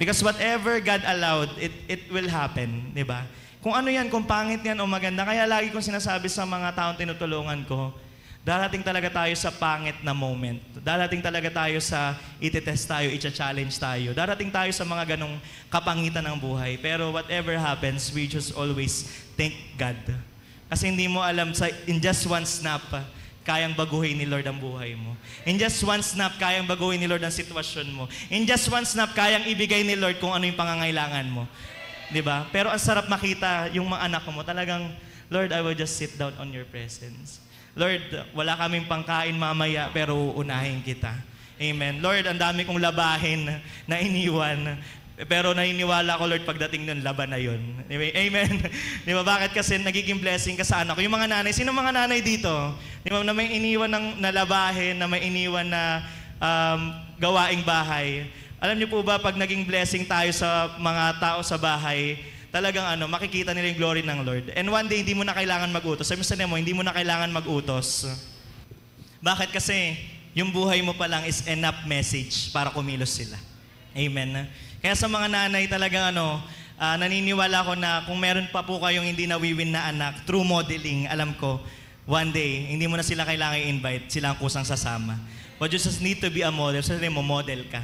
Because whatever God allowed, it will happen. Diba? Kung ano yan, kung pangit yan o maganda. Kaya lagi kong sinasabi sa mga taong tinutulungan ko, darating talaga tayo sa pangit na moment. Darating talaga tayo sa iti-test tayo, i-challenge tayo. Darating tayo sa mga ganong kapangitan ng buhay. Pero whatever happens, we just always thank God. Kasi hindi mo alam, in just one snap, kayang baguhin ni Lord ang buhay mo. In just one snap, kayang baguhin ni Lord ang sitwasyon mo. In just one snap, kayang ibigay ni Lord kung ano yung pangangailangan mo. Diba? Pero ang sarap makita yung mga anak mo, talagang, Lord, I will just sit down on your presence. Lord, wala kaming pangkain mamaya, pero uunahin kita. Amen. Lord, ang dami kong labahin na iniwan. Pero naniniwala ko, Lord, pagdating nun, laban na yun. Amen. Di ba? Bakit? Kasi nagiging blessing ka sa anak ko. Yung mga nanay, sino mga nanay dito? Di ba? Na may iniwan na labahin, na may iniwan na gawaing bahay. Alam niyo po ba, pag naging blessing tayo sa mga tao sa bahay, talagang makikita nila yung glory ng Lord. And one day, hindi mo na kailangan mag-utos. Sabi mo, hindi mo na kailangan mag-utos. Bakit? Kasi yung buhay mo pa lang is enough message para kumilos sila. Amen. Kaya sa mga nanay talagang naniniwala ko na kung meron pa po kayong hindi nawiwin na anak, through modeling, alam ko, one day, hindi mo na sila kailangan i-invite, sila ang kusang sasama. But you just need to be a model. Sabi mo, model ka.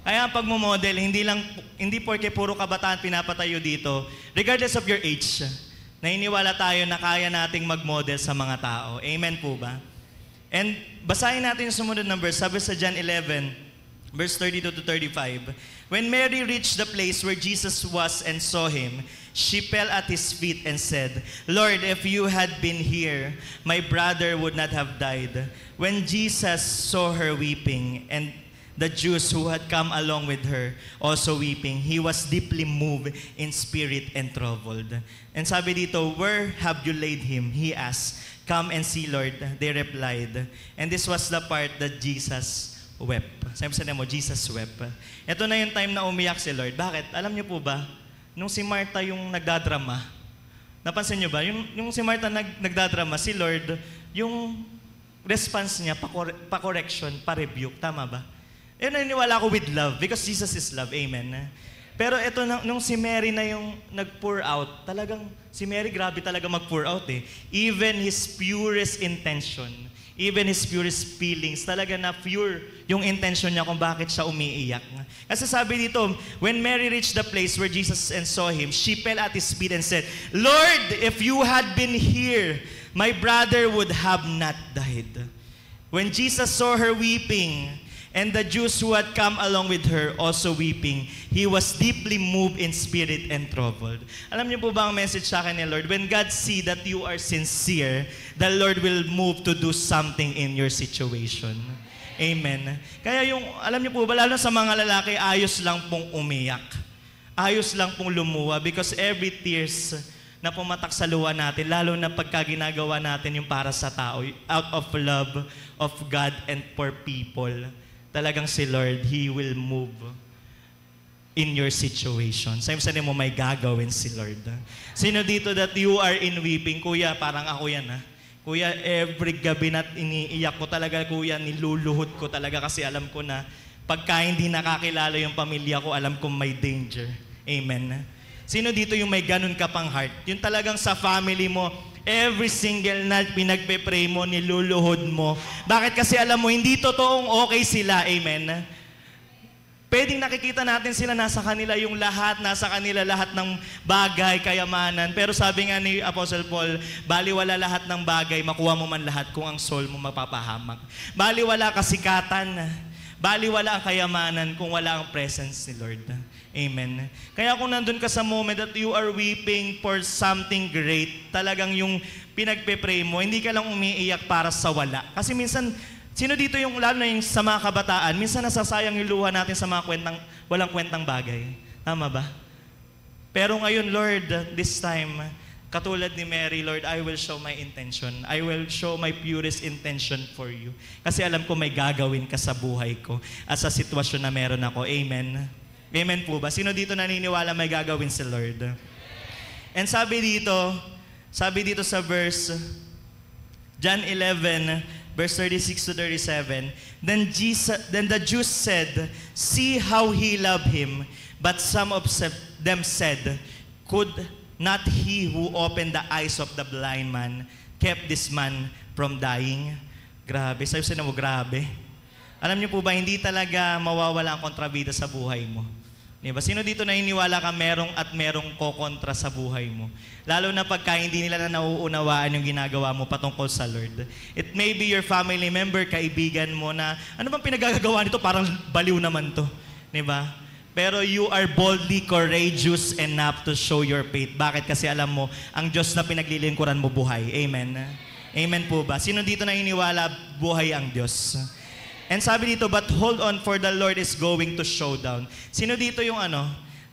Kaya pag mo model, hindi porke puro kabataan pinapatayo dito, regardless of your age, naniniwala tayo na kaya nating mag-model sa mga tao. Amen po ba? And basahin natin yung sumunod na verse. Sabi sa John 11, verse 32 to 35, when Mary reached the place where Jesus was and saw him, she fell at his feet and said, Lord, if you had been here, my brother would not have died. When Jesus saw her weeping, and the Jews who had come along with her also weeping, he was deeply moved in spirit and troubled. And sabi dito, where have you laid him? He asked. Come and see, Lord, they replied. And this was the part that Jesus wept. Sabi mo, Jesus wept. Ito na yung time na umiyak si Lord. Bakit? Alam niyo po ba, nung si Martha yung nagdadrama, napansin niyo ba, yung si Martha nagdadrama, si Lord, yung response niya, pa-correction, pa-rebuke. Tama ba? Naniniwala ko with love, because Jesus is love. Amen. Pero ito, nung si Mary na yung nag-pour out, talagang, si Mary grabe talaga mag-pour out eh. Even his purest intention, even his purest feelings, talaga na pure yung intention niya kung bakit siya umiiyak. Kasi sabi dito, when Mary reached the place where Jesus and saw him, she fell at his feet and said, Lord, if you had been here, my brother would have not died. When Jesus saw her weeping, and the Jews who had come along with her also weeping, he was deeply moved in spirit and troubled. Alam niyo po ba ang message sa akin ni Lord? When God see that you are sincere, the Lord will move to do something in your situation. Amen. Kaya yung, alam niyo po ba, lalo sa mga lalaki, ayos lang pong umiyak. Ayos lang pong lumuha because every tears na pumatak sa luha natin, lalo na pagka ginagawa natin yung para sa tao, out of love of God and for people, talagang si Lord, He will move in your situation. Sabi mo, may gagawin si Lord. Sino dito that you are in weeping? Kuya, parang ako yan ha. Kuya, every gabi na iniiyak ko talaga, kuya, niluluhod ko talaga kasi alam ko na pagka hindi nakakilala yung pamilya ko, alam ko may danger. Amen. Sino dito yung may ganun ka pang heart? Yung talagang sa family mo, every single night pinagpe-pray mo, niluluhod mo. Bakit? Kasi alam mo, hindi totoong okay sila. Amen. Pwedeng nakikita natin sila, nasa kanila yung lahat, nasa kanila lahat ng bagay, kayamanan. Pero sabi nga ni Apostle Paul, baliwala lahat ng bagay, makuha mo man lahat kung ang soul mo mapapahamak. Baliwala kasikatan, baliwala ang kayamanan kung wala ang presence ni Lord. Amen. Kaya kung nandun ka sa moment that you are weeping for something great, talagang yung pinagpe-pray mo, hindi ka lang umiiyak para sa wala. Kasi minsan, sino dito yung, lalo na yung sa mga kabataan, minsan nasasayang yung luha natin sa mga walang kwentang bagay. Tama ba? Pero ngayon, Lord, this time, katulad ni Mary, Lord, I will show my intention. I will show my purest intention for you. Kasi alam ko may gagawin ka sa buhay ko at sa sitwasyon na meron ako. Amen. Amen po ba? Sino dito naniniwala may gagawin si Lord? And sabi dito sa verse, John 11, verse 36 to 37, then the Jews said, see how he loved him. But some of them said, could not he who opened the eyes of the blind man kept this man from dying? Grabe. Sabi mo, grabe. Alam niyo po ba, hindi talaga mawawala ang kontrabida sa buhay mo. Diba? Sino dito naniniwala ka merong kokontra sa buhay mo? Lalo na pagka hindi nila na nauunawaan yung ginagawa mo patungkol sa Lord. It may be your family member, kaibigan mo na, ano bang pinagagawa nito? Parang baliw naman to. Diba? Pero you are boldly courageous enough to show your faith. Bakit? Kasi alam mo, ang Diyos na pinaglilingkuran mo buhay. Amen? Amen po ba? Sino dito naniniwala buhay ang Diyos? And sabi dito, but hold on for the Lord is going to show down. Sino dito yung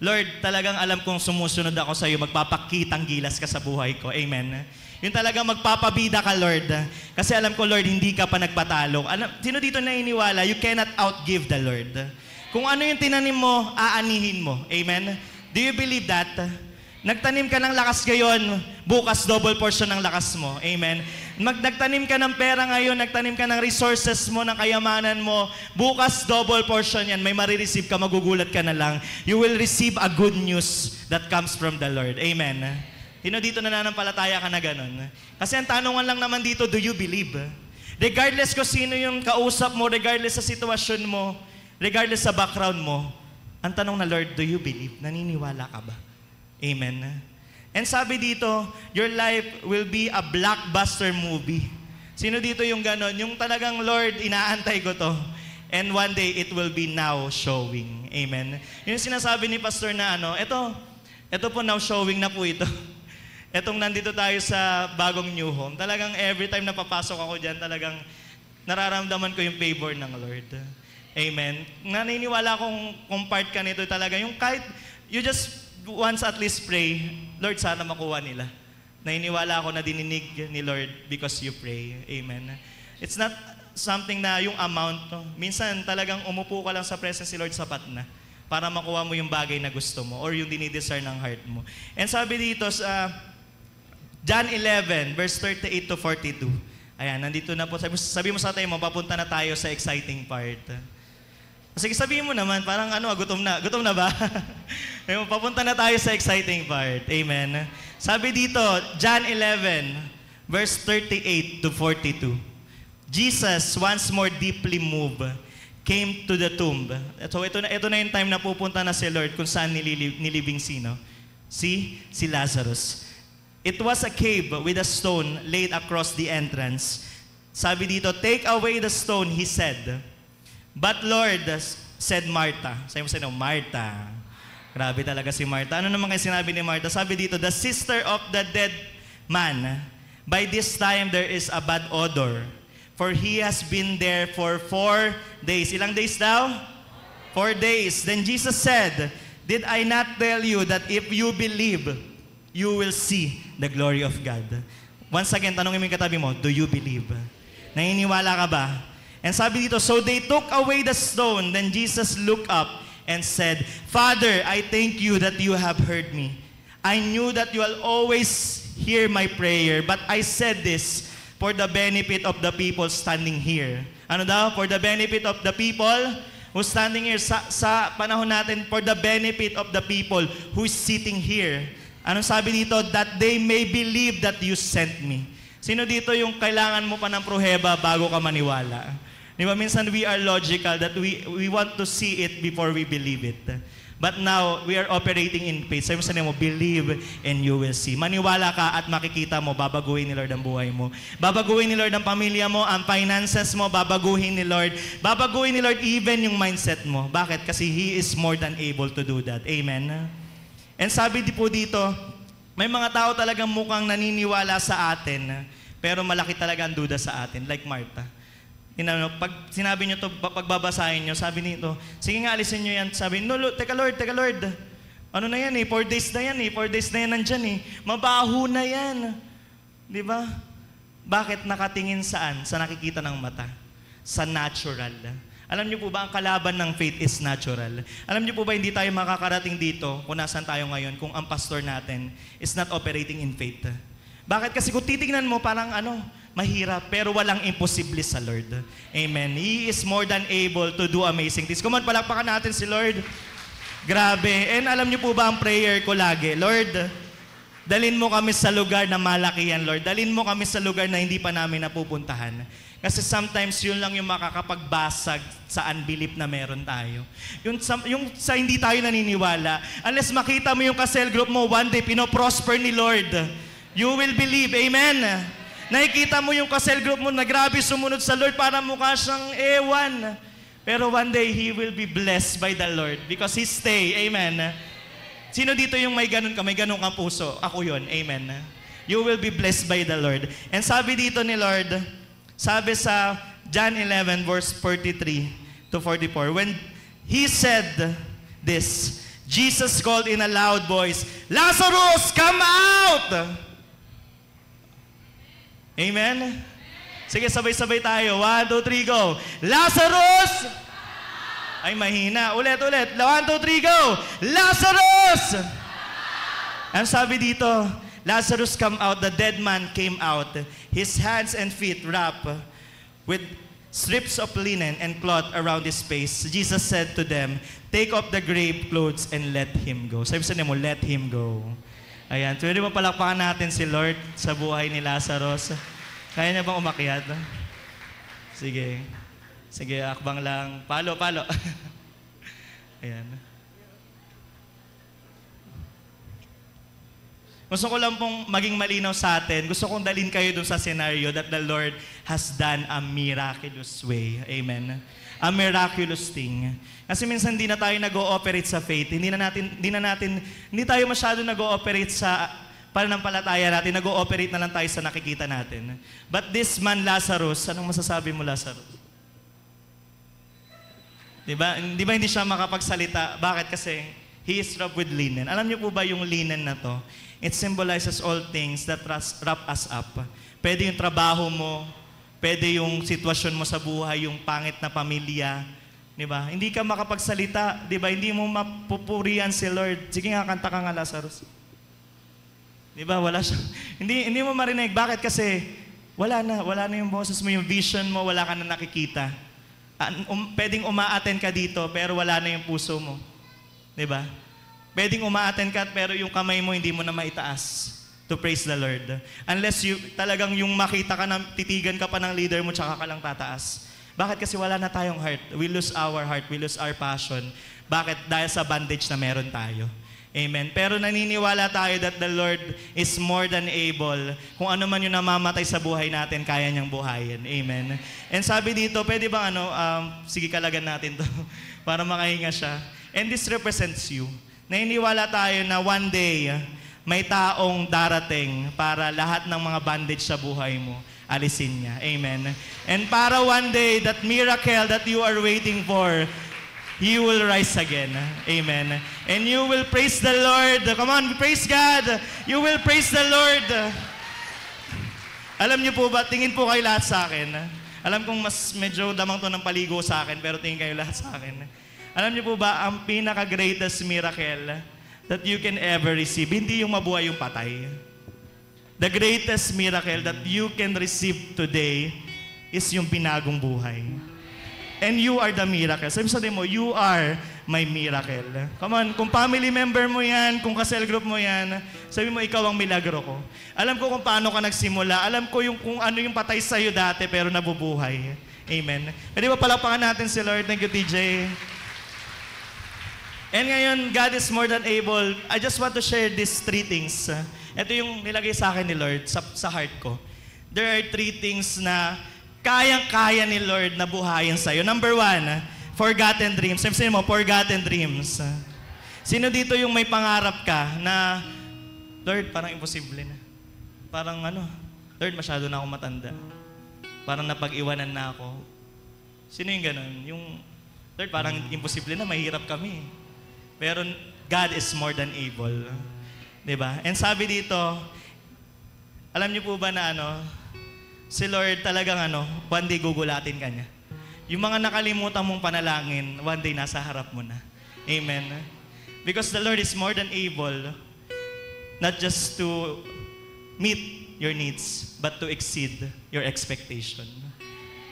Lord, talagang alam kong sumusunod ako sa iyo, magpapakitang gilas ka sa buhay ko. Amen. Yung talagang magpapabida ka, Lord. Kasi alam ko, Lord, hindi ka pa nagpatalo. Sino dito naniniwala, you cannot outgive the Lord. Kung ano yung tinanim mo, aanihin mo. Amen. Do you believe that? Nagtanim ka ng lakas ngayon, bukas double portion ng lakas mo. Amen. Nagtanim ka ng pera ngayon, nagtanim ka ng resources mo, ng kayamanan mo, bukas double portion yan. May marireceive ka, magugulat ka na lang. You will receive a good news that comes from the Lord. Amen. Sino dito nananampalataya ka na ganun? Kasi ang tanungan lang naman dito, do you believe? Regardless kung sino yung kausap mo, regardless sa sitwasyon mo, regardless sa background mo, ang tanong na, Lord, do you believe? Naniniwala ka ba? Amen. And sabi dito, your life will be a blockbuster movie. Sino dito yung ganon? Yung talagang, Lord, inaantay ko to. And one day, it will be now showing. Amen. Yung sinasabi ni Pastor na ito po now showing na po ito. Etong nandito tayo sa bagong new home. Talagang every time na papasok ako dyan, talagang nararamdaman ko yung favor ng Lord. Amen. Naniniwala kung part ka nito talaga. Yung kahit, you just once at least pray, Lord, sana makuha nila. Naniniwala ako na dininig ni Lord because you pray. Amen. It's not something na yung amount. No? Minsan talagang umupo ka lang sa presence si Lord, sapat na para makuha mo yung bagay na gusto mo or yung dinidesire ng heart mo. And sabi dito sa John 11, verse 38 to 42. Ayan, nandito na po. Sabi mo sa tayo mo, papunta na tayo sa exciting part. Sige, sabihin mo naman, parang gutom na. Gutom na ba? Papunta na tayo sa exciting part. Amen. Sabi dito, John 11, verse 38 to 42. Jesus, once more deeply moved, came to the tomb. So ito na yung time na pupunta na si Lord kung saan nilibing sino? Si Lazarus. It was a cave with a stone laid across the entrance. Sabi dito, take away the stone, he said. But Lord, said Martha. Sabi mo sa inyo, Martha. Grabe talaga si Martha. Ano naman kayo sinabi ni Martha? Sabi dito, the sister of the dead man. By this time, there is a bad odor. For he has been there for 4 days. Ilang days daw? 4 days. Then Jesus said, did I not tell you that if you believe, you will see the glory of God? Once again, tanongin mo yung katabi mo, do you believe? Naniniwala ka ba? And sabi dito, so they took away the stone. Then Jesus looked up and said, Father, I thank you that you have heard me. I knew that you will always hear my prayer, but I said this for the benefit of the people standing here. Ano daw? For the benefit of the people who's standing here. Sa panahon natin, for the benefit of the people who's sitting here. Anong sabi dito? That they may believe that you sent me. Sino dito yung kailangan mo pa ng pruheba bago ka maniwala? Di ba? Minsan we are logical that we want to see it before we believe it. But now, we are operating in faith. Sabi mo, believe and you will see. Maniwala ka at makikita mo, babaguhin ni Lord ang buhay mo. Babaguhin ni Lord ang pamilya mo, ang finances mo, babaguhin ni Lord. Babaguhin ni Lord even yung mindset mo. Bakit? Kasi He is more than able to do that. Amen? And sabi po dito, may mga tao talagang mukhang naniniwala sa atin, pero malaki talaga ang duda sa atin, like Martha. Pag sinabi nyo to, pagbabasahin nyo, sabi nito, sige nga, alisin nyo yan. Sabi, no, teka Lord. Ano na yan 4 days na yan 4 days na yan nandyan Mabaho na yan. Di ba? Bakit nakatingin saan? Sa nakikita ng mata. Sa natural. Alam niyo po ba, ang kalaban ng faith is natural. Alam niyo po ba, hindi tayo makakarating dito kung nasan tayo ngayon kung ang pastor natin is not operating in faith. Bakit? Kasi kung titignan mo, parang mahirap, pero walang imposible sa Lord. Amen. He is more than able to do amazing things. Come on, palakpakan natin si Lord. Grabe. And alam niyo po ba ang prayer ko lagi? Lord, dalhin mo kami sa lugar na malaki yan, Lord. Dalhin mo kami sa lugar na hindi pa namin napupuntahan. Kasi sometimes yun lang yung makakapagbasag sa unbelief na meron tayo. Yung sa hindi tayo naniniwala. Unless makita mo yung ka-cell group mo, one day, pinoprosper ni Lord. You will believe. Amen. Nakikita mo yung ka-cell group mo na grabe sumunod sa Lord para mukha siyang ewan. Pero one day, he will be blessed by the Lord because he stay. Amen. Sino dito yung may ganun ka? May ganun kang puso? Ako yun. Amen. You will be blessed by the Lord. And sabi dito ni Lord, sabi sa John 11 verse 43 to 44, when he said this, Jesus called in a loud voice, Lazarus, come out! Amen? Sige, sabay-sabay tayo. 1, 2, 3, go. Lazarus! Ay, mahina. Ulit. 1, 2, 3, go. Lazarus! Ang sabi dito, Lazarus come out. The dead man came out. His hands and feet wrapped with strips of linen and cloth around his face. Jesus said to them, take off the grave clothes and let him go. Sabi sa mo, let him go. Ayan, pwede mo palakpakan natin si Lord sa buhay ni Lazarus. Kaya niya bang umakyat? Sige. Sige, akbang lang. Palo. Ayan. Gusto ko lang pong maging malinaw sa atin. Gusto kong dalhin kayo dun sa scenario that the Lord has done a miraculous way. Amen. A miraculous thing. Kasi minsan hindi na tayo nag-ooperate sa faith. Hindi tayo masyado nag-ooperate sa pananampalataya natin. Nag-ooperate na lang tayo sa nakikita natin. But this man, Lazarus, anong masasabi mo, Lazarus? Diba hindi siya makapagsalita? Bakit? Kasi he is wrapped with linen. Alam niyo po ba yung linen na to? It symbolizes all things that wrap us up. Pwede yung trabaho mo, pwede yung sitwasyon mo sa buhay, yung pangit na pamilya. Diba? Hindi ka makapagsalita. Diba? Hindi mo mapupurihan si Lord. Sige nga, kanta ka nga, Lazarus. Diba? Wala siya. Hindi mo marinig. Bakit? Kasi wala na yung boses mo, yung vision mo, wala ka na nakikita. Pwedeng uma-attend ka dito, pero wala na yung puso mo. Diba? Pwedeng uma-attend ka, pero yung kamay mo hindi mo na maitaas to praise the Lord. Unless talagang yung makita ka na, titigan ka pa ng leader mo, tsaka ka lang tataas. Bakit? Kasi wala na tayong heart. We lose our heart. We lose our passion. Bakit? Dahil sa bandage na meron tayo. Amen. Pero naniniwala tayo that the Lord is more than able. Kung ano man yung namamatay sa buhay natin, kaya niyang buhayin. Amen. And sabi dito, pwede bang sige kalagan natin to para makahinga siya. And this represents you. Naniniwala tayo na one day, may taong darating para lahat ng mga bandage sa buhay mo alisin niya. Amen. And para one day, that miracle that you are waiting for, He will rise again. Amen. And you will praise the Lord. Come on, praise God. You will praise the Lord. Alam niyo po ba, tingin po kayo lahat sa akin. Alam kong mas medyo damang to ng paligo sa akin, pero tingin kayo lahat sa akin. Alam niyo po ba, ang pinaka-greatest miracle that you can ever receive, hindi yung mabuhay yung patay. The greatest miracle that you can receive today is yung pinagong buhay. And you are the miracle. Sabi mo, you are my miracle. Come on, kung family member mo yan, kung ka-cell group mo yan, sabi mo, ikaw ang milagro ko. Alam ko kung paano ka nagsimula. Alam ko kung ano yung patay sa'yo dati pero nabubuhay. Amen. Pwede ba palakpakan natin si Lord? Thank you, TJ. And ngayon, God is more than able. I just want to share these 3 things. Ito yung nilagay sa akin ni Lord sa heart ko. There are 3 things na kayang-kaya ni Lord na buhayin sa'yo. Number 1, forgotten dreams. Sabi mo, forgotten dreams. Sino dito yung may pangarap ka na, Lord, parang imposible na. Parang Lord, masyado na ako matanda. Parang napag-iwanan na ako. Sino yung ganun? Yung, Lord, parang imposible na, mahirap kami. Pero God is more than able. Diba? And sabi dito, alam niyo po ba na si Lord talagang one day gugulatin ka niya. Yung mga nakalimutan mong panalangin, one day nasa harap mo na. Amen. Because the Lord is more than able, not just to meet your needs, but to exceed your expectation.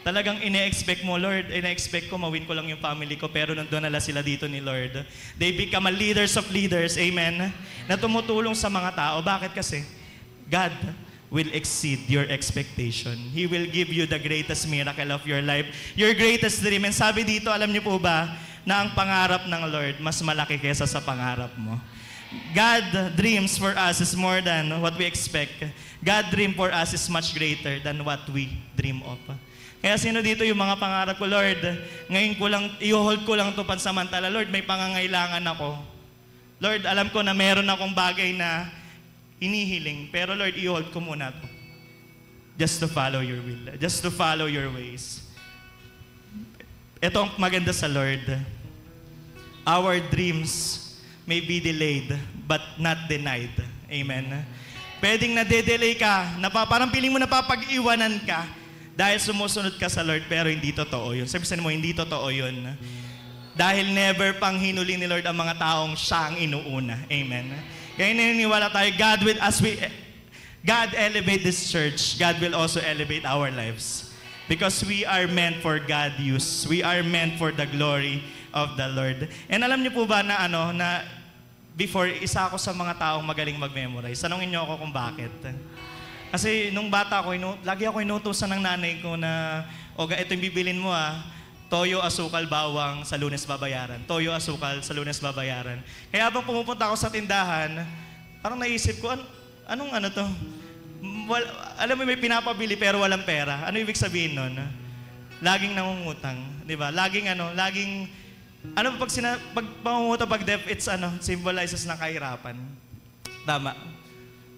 Talagang ine-expect mo, Lord, ine-expect ko, mawin ko lang yung family ko, pero nandun nala sila dito ni Lord. They become a leaders of leaders, amen, na tumutulong sa mga tao. Bakit kasi? God will exceed your expectation. He will give you the greatest miracle of your life, your greatest dream. And sabi dito, alam niyo po ba, na ang pangarap ng Lord mas malaki kesa sa pangarap mo. God dreams for us is more than what we expect. God dream for us is much greater than what we dream of. Kaya sino dito yung mga pangarap ko, Lord, ngayon ko lang, i-hold ko lang ito pansamantala. Lord, may pangangailangan ako. Lord, alam ko na meron akong bagay na hinihiling, pero Lord, i-hold ko muna ito. Just to follow your will. Just to follow your ways. Ito ang maganda sa Lord. Our dreams may be delayed, but not denied. Amen. Pwedeng na-delay ka, parang piling mo napapag-iwanan ka dahil sumusunod ka sa Lord, pero hindi totoo yun. Sabihin mo, hindi totoo yun. Dahil never pang hinuli ni Lord ang mga taong siya ang inuuna. Amen. Kaya naniniwala tayo, God elevate this church, God will also elevate our lives. Because we are meant for God use. We are meant for the glory of the Lord. And alam niyo po ba na before, isa ako sa mga taong magaling mag-memorize. Tanungin niyo ako kung bakit. Kasi nung bata ako, lagi ako inutusan ng nanay ko na, ito yung bibilin mo toyo, asukal, bawang, sa Lunes babayaran. Toyo, asukal, sa Lunes babayaran. Kaya habang pumupunta ako sa tindahan, parang naisip ko, anong to? Alam mo, may pinapabili pero walang pera. Ano ibig sabihin nun? Laging nangungutang. Di ba? Laging pag pangungutang, pag death, symbolizes ng kahirapan. Tama.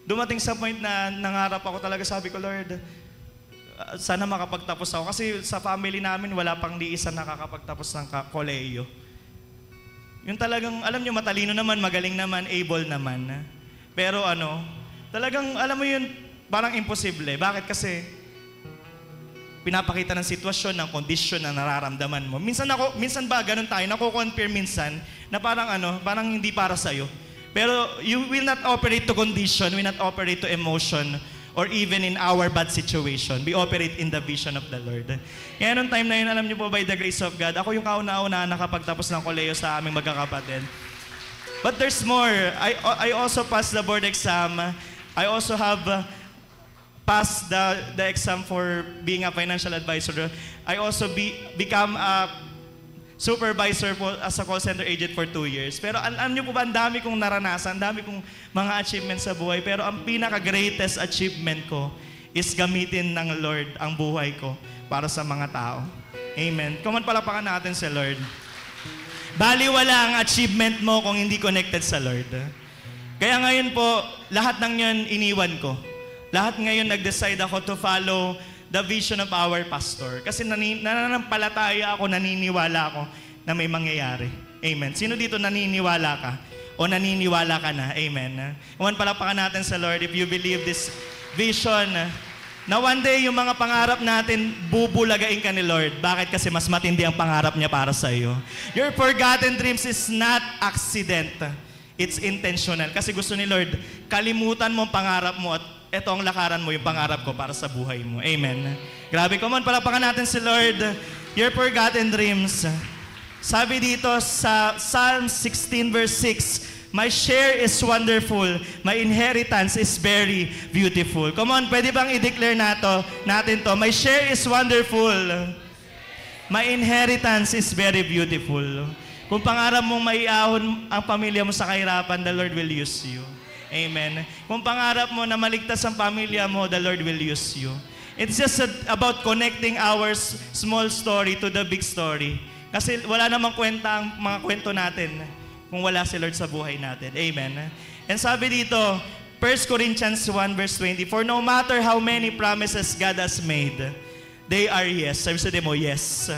Dumating sa point na nangarap ako talaga, sabi ko, Lord, sana makapagtapos ako. Kasi sa family namin, wala pang di isa nakakapagtapos ng kolehiyo. Yung talagang, alam nyo, matalino naman, magaling naman, able naman. Pero talagang, alam mo yun, parang imposible. Bakit? Kasi, pinapakita ng sitwasyon, ng kondisyon na nararamdaman mo. Minsan ba, ganun tayo, nako-compare minsan, na parang hindi para sa'yo. Pero you will not operate to condition, will not operate to emotion, or even in our bad situation. We operate in the vision of the Lord. Kaya nung time na yun, alam niyo po, by the grace of God, ako yung kauna-una nakapagtapos ng kolehiyo sa aming magkakapatid. But there's more. I also passed the board exam. I also have passed the exam for being a financial advisor. I also become a supervisor po as a call center agent for 2 years. Pero alam niyo po ba, ang dami kong naranasan, ang dami kong mga achievements sa buhay. Pero ang pinaka-greatest achievement ko is gamitin ng Lord ang buhay ko para sa mga tao. Amen. Come on, palapakan natin si Lord. Baliwala ang achievement mo kung hindi connected sa Lord. Kaya ngayon po, lahat ng yun iniwan ko. Lahat ngayon nag-decide ako to follow the vision of our pastor. Kasi nananampalataya ako, naniniwala ako na may mangyayari. Amen. Sino dito naniniwala ka? O naniniwala ka na? Amen. Palapakan natin sa Lord if you believe this vision na one day yung mga pangarap natin bubulagain ka ni Lord. Bakit? Kasi mas matindi ang pangarap niya para sa iyo. Your forgotten dreams is not accident. It's intentional. Kasi gusto ni Lord, kalimutan mo ang pangarap mo at ito ang lakaran mo, yung pangarap ko para sa buhay mo. Amen. Grabe, come on, palapakan natin si Lord. Your forgotten dreams. Sabi dito sa Psalm 16 verse 6, my share is wonderful, my inheritance is very beautiful. Come on, pwede bang i-declare natin to? My share is wonderful, my inheritance is very beautiful. Kung pangarap mong maiahon ang pamilya mo sa kahirapan, the Lord will use you. Amen. Kung pangarap mo na maligtas ang pamilya mo, the Lord will use you. It's just about connecting our small story to the big story. Kasi wala namang kwenta ang mga kwento natin kung wala si Lord sa buhay natin. Amen. And sabi dito, 1 Corinthians 1 verse 20, for no matter how many promises God has made, they are yes. Sabi sa mo, yes.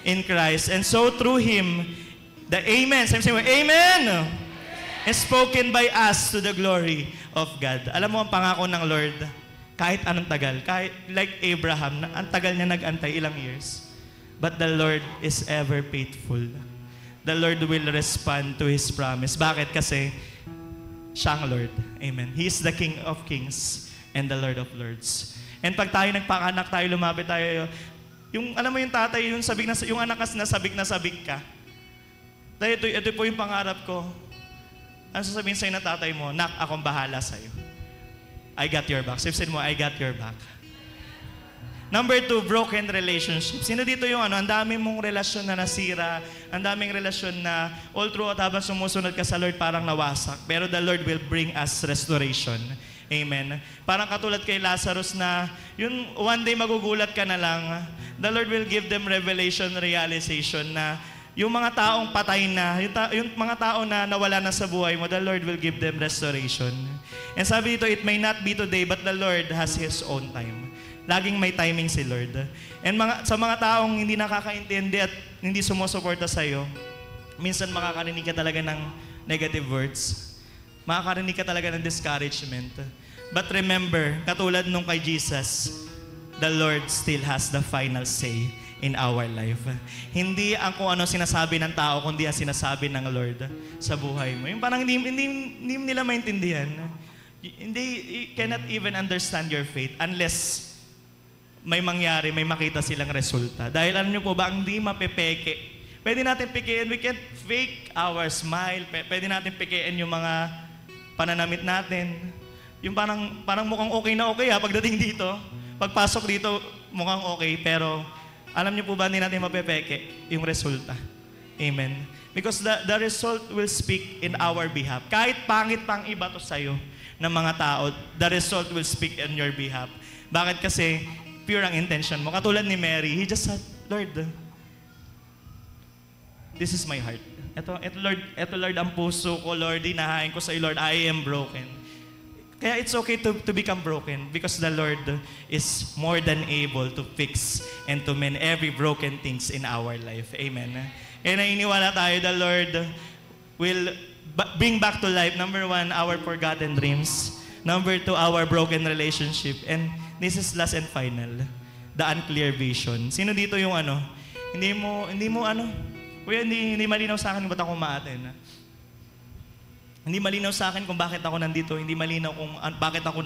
In Christ. And so through Him, the Amen. Sabi sa mo, Amen. Is spoken by us to the glory of God. Alam mo ang pangako ng Lord, kahit anong tagal, kahit like Abraham, ang tagal niya nag-antay, ilang years. But the Lord is ever faithful. The Lord will respond to His promise. Bakit? Kasi siya ang Lord. Amen. He is the King of Kings and the Lord of Lords. And pag tayo nagpakanak, tayo lumapit tayo, yung, alam mo yung tatay, yung anak na sabik ka. Ito po yung pangarap ko. Ano sasabihin sa'yo na tatay mo? Nak, akong bahala sa'yo. I got your back. Sabihin mo, I got your back. Number 2, broken relationship. Sino dito yung ang dami mong relasyon na nasira, ang daming relasyon na all throughout habang sumusunod ka sa Lord parang nawasak. Pero the Lord will bring us restoration. Amen. Parang katulad kay Lazarus na, yun one day magugulat ka na lang, the Lord will give them revelation, realization na yung mga taong patay na, yung mga tao na nawala na sa buhay mo, the Lord will give them restoration. And sabi dito, it may not be today, but the Lord has His own time. Laging may timing si Lord. And sa mga taong hindi nakakaintindi at hindi sumusuporta sa'yo, minsan makakarinig ka talaga ng negative words. Makakarinig ka talaga ng discouragement. But remember, katulad nung kay Jesus, the Lord still has the final say in our life. Hindi ang kung ano sinasabi ng tao, kundi ang sinasabi ng Lord sa buhay mo. Yung parang hindi nila maintindihan. You cannot even understand your faith unless may mangyari, may makita silang resulta. Dahil alam niyo po ba, hindi mapepeke. Pwede natin pekein, we can't fake our smile. Pwede natin pekein yung mga pananamit natin. Yung parang mukhang okay na okay pagdating dito. Pagpasok dito, mukhang okay, pero alam niyo po ba, hindi natin mapepeke yung resulta. Amen. Because the result will speak in our behalf. Kahit pangit pang iba to sa'yo ng mga tao, the result will speak in your behalf. Bakit? Kasi pure ang intention mo. Katulad ni Mary, he just said, Lord, this is my heart. Ito Lord, ang puso ko, Lord, hinahain ko sa iyo, Lord, I am broken. Kaya it's okay to become broken because the Lord is more than able to fix and to mend every broken things in our life. Amen. And naniniwala tayo, the Lord will bring back to life, number 1, our forgotten dreams. Number 2, our broken relationship. And this is last and final, the unclear vision. Sino dito yung hindi mo hindi malinaw sa akin ba't ako ma-attend. Hindi malinaw sa akin kung bakit ako nandito. Hindi malinaw kung bakit ako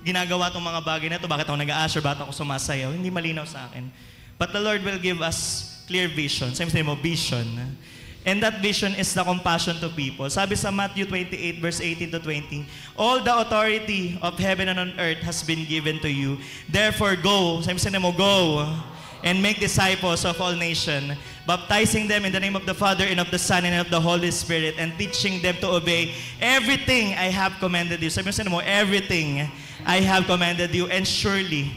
ginagawa itong mga bagay na ito. Bakit ako nag-a-usher, bakit ako sumasayaw. Hindi malinaw sa akin. But the Lord will give us clear vision. Sabi mo, vision. And that vision is the compassion to people. Sabi sa Matthew 28, verse 18 to 20, all the authority of heaven and on earth has been given to you. Therefore, go. Sabi mo, go. And make disciples of all nations, baptizing them in the name of the Father and of the Son and of the Holy Spirit, and teaching them to obey everything I have commanded you. Sabi mo, everything I have commanded you, and surely,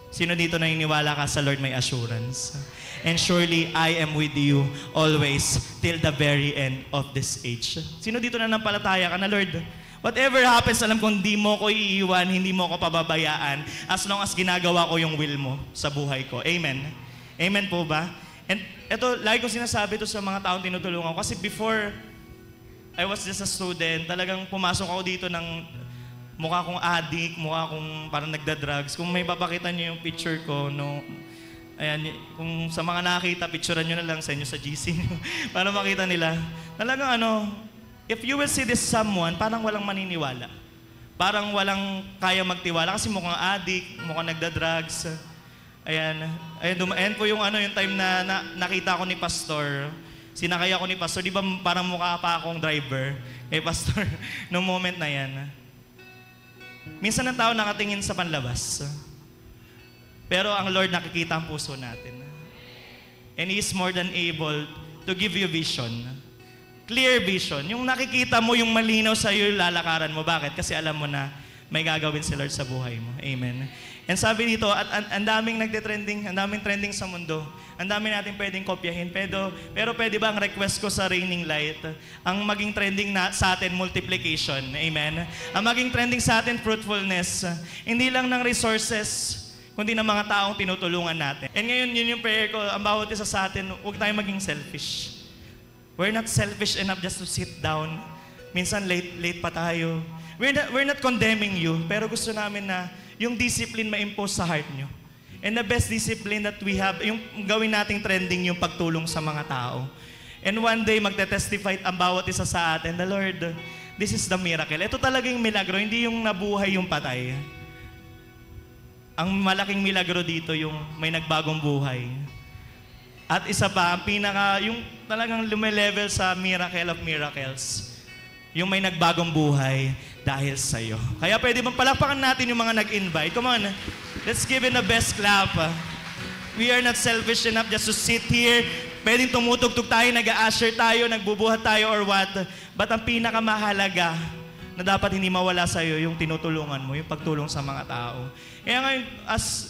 sino dito naniniwala ka sa Lord may assurance? And surely I am with you always till the very end of this age. Sino dito na nampalataya ka na, Lord, Whatever happens, alam ko hindi mo ko iiwan, hindi mo ko pababayaan as long as ginagawa ko yung will mo sa buhay ko. Amen? Amen po ba? And ito, lagi ko sinasabi to sa mga taong tinutulungan ko. Kasi before I was just a student, talagang pumasok ako dito ng mukha kong addict, mukha kong parang nagda-drugs. Kung may papakita niyo yung picture ko, no, ayan, kung sa mga nakita, picturean nyo na lang sa inyo sa GC para makita nila. Talagang if you will see this someone, parang walang maniniwala. Parang walang kaya magtiwala kasi mukhang addict, mukhang nagda-drugs. Ayan po yung yung time na nakita ko ni Pastor. Sinakay ako ni Pastor. Di ba parang mukha pa akong driver kay Pastor noong moment na yan. Minsan ang tao nakatingin sa panlabas. Pero ang Lord nakikita ang puso natin. And He is more than able to give you vision. Clear vision. Yung nakikita mo, yung malinaw sa iyo, lalakaran mo. Bakit? Kasi alam mo na may gagawin si Lord sa buhay mo. Amen. And sabi dito, at ang daming nagte-trending, ang daming trending sa mundo. Ang dami natin pwedeng kopyahin. Pero pwede ba ang request ko sa Raining Light? Ang maging trending sa atin, multiplication. Amen. Ang maging trending sa atin, fruitfulness. Hindi lang ng resources, kundi ng mga taong tinutulungan natin. And ngayon, yun yung prayer ko, ang bawat isa sa atin, huwag tayong maging selfish. We're not selfish enough just to sit down. Minsan late pa tayo. We're not condemning you, pero gusto namin na yung discipline ma-impose sa heart nyo. And the best discipline that we have, yung gawin nating trending yung pagtulong sa mga tao. And one day, magte-testify ang bawat isa sa atin, the Lord, this is the miracle. Ito talaga yung milagro, hindi yung nabuhay yung patay. Ang malaking milagro dito, yung may nagbagong buhay. At isa pa, yung talagang lumilevel sa miracle of miracles, yung may nagbagong buhay dahil sa'yo. Kaya pwede bang palakpakan natin yung mga nag-invite? Come on, let's give it the best clap. We are not selfish enough just to sit here. Pwedeng tumutugtog tayo, nag-a-usher tayo, nagbubuhat tayo or what. But ang pinakamahalaga na dapat hindi mawala sa'yo, yung tinutulungan mo, yung pagtulong sa mga tao. Kaya ngayon,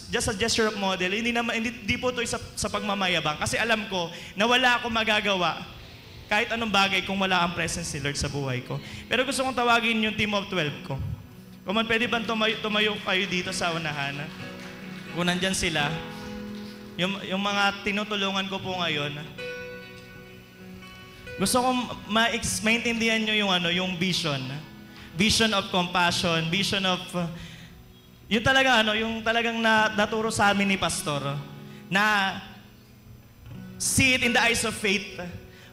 just a gesture of model, hindi po ito sa pagmamayabang. Kasi alam ko na wala akong magagawa kahit anong bagay kung wala ang presence ni Lord sa buhay ko. Pero gusto kong tawagin yung team of 12 ko. Kung man, pwede ba tumayo kayo dito sa unahan? Kung nandyan sila, yung mga tinutulungan ko po ngayon, gusto kong maintindihan nyo yung vision. Vision of compassion, vision of yung talagang naturo sa amin ni Pastor na see it in the eyes of faith.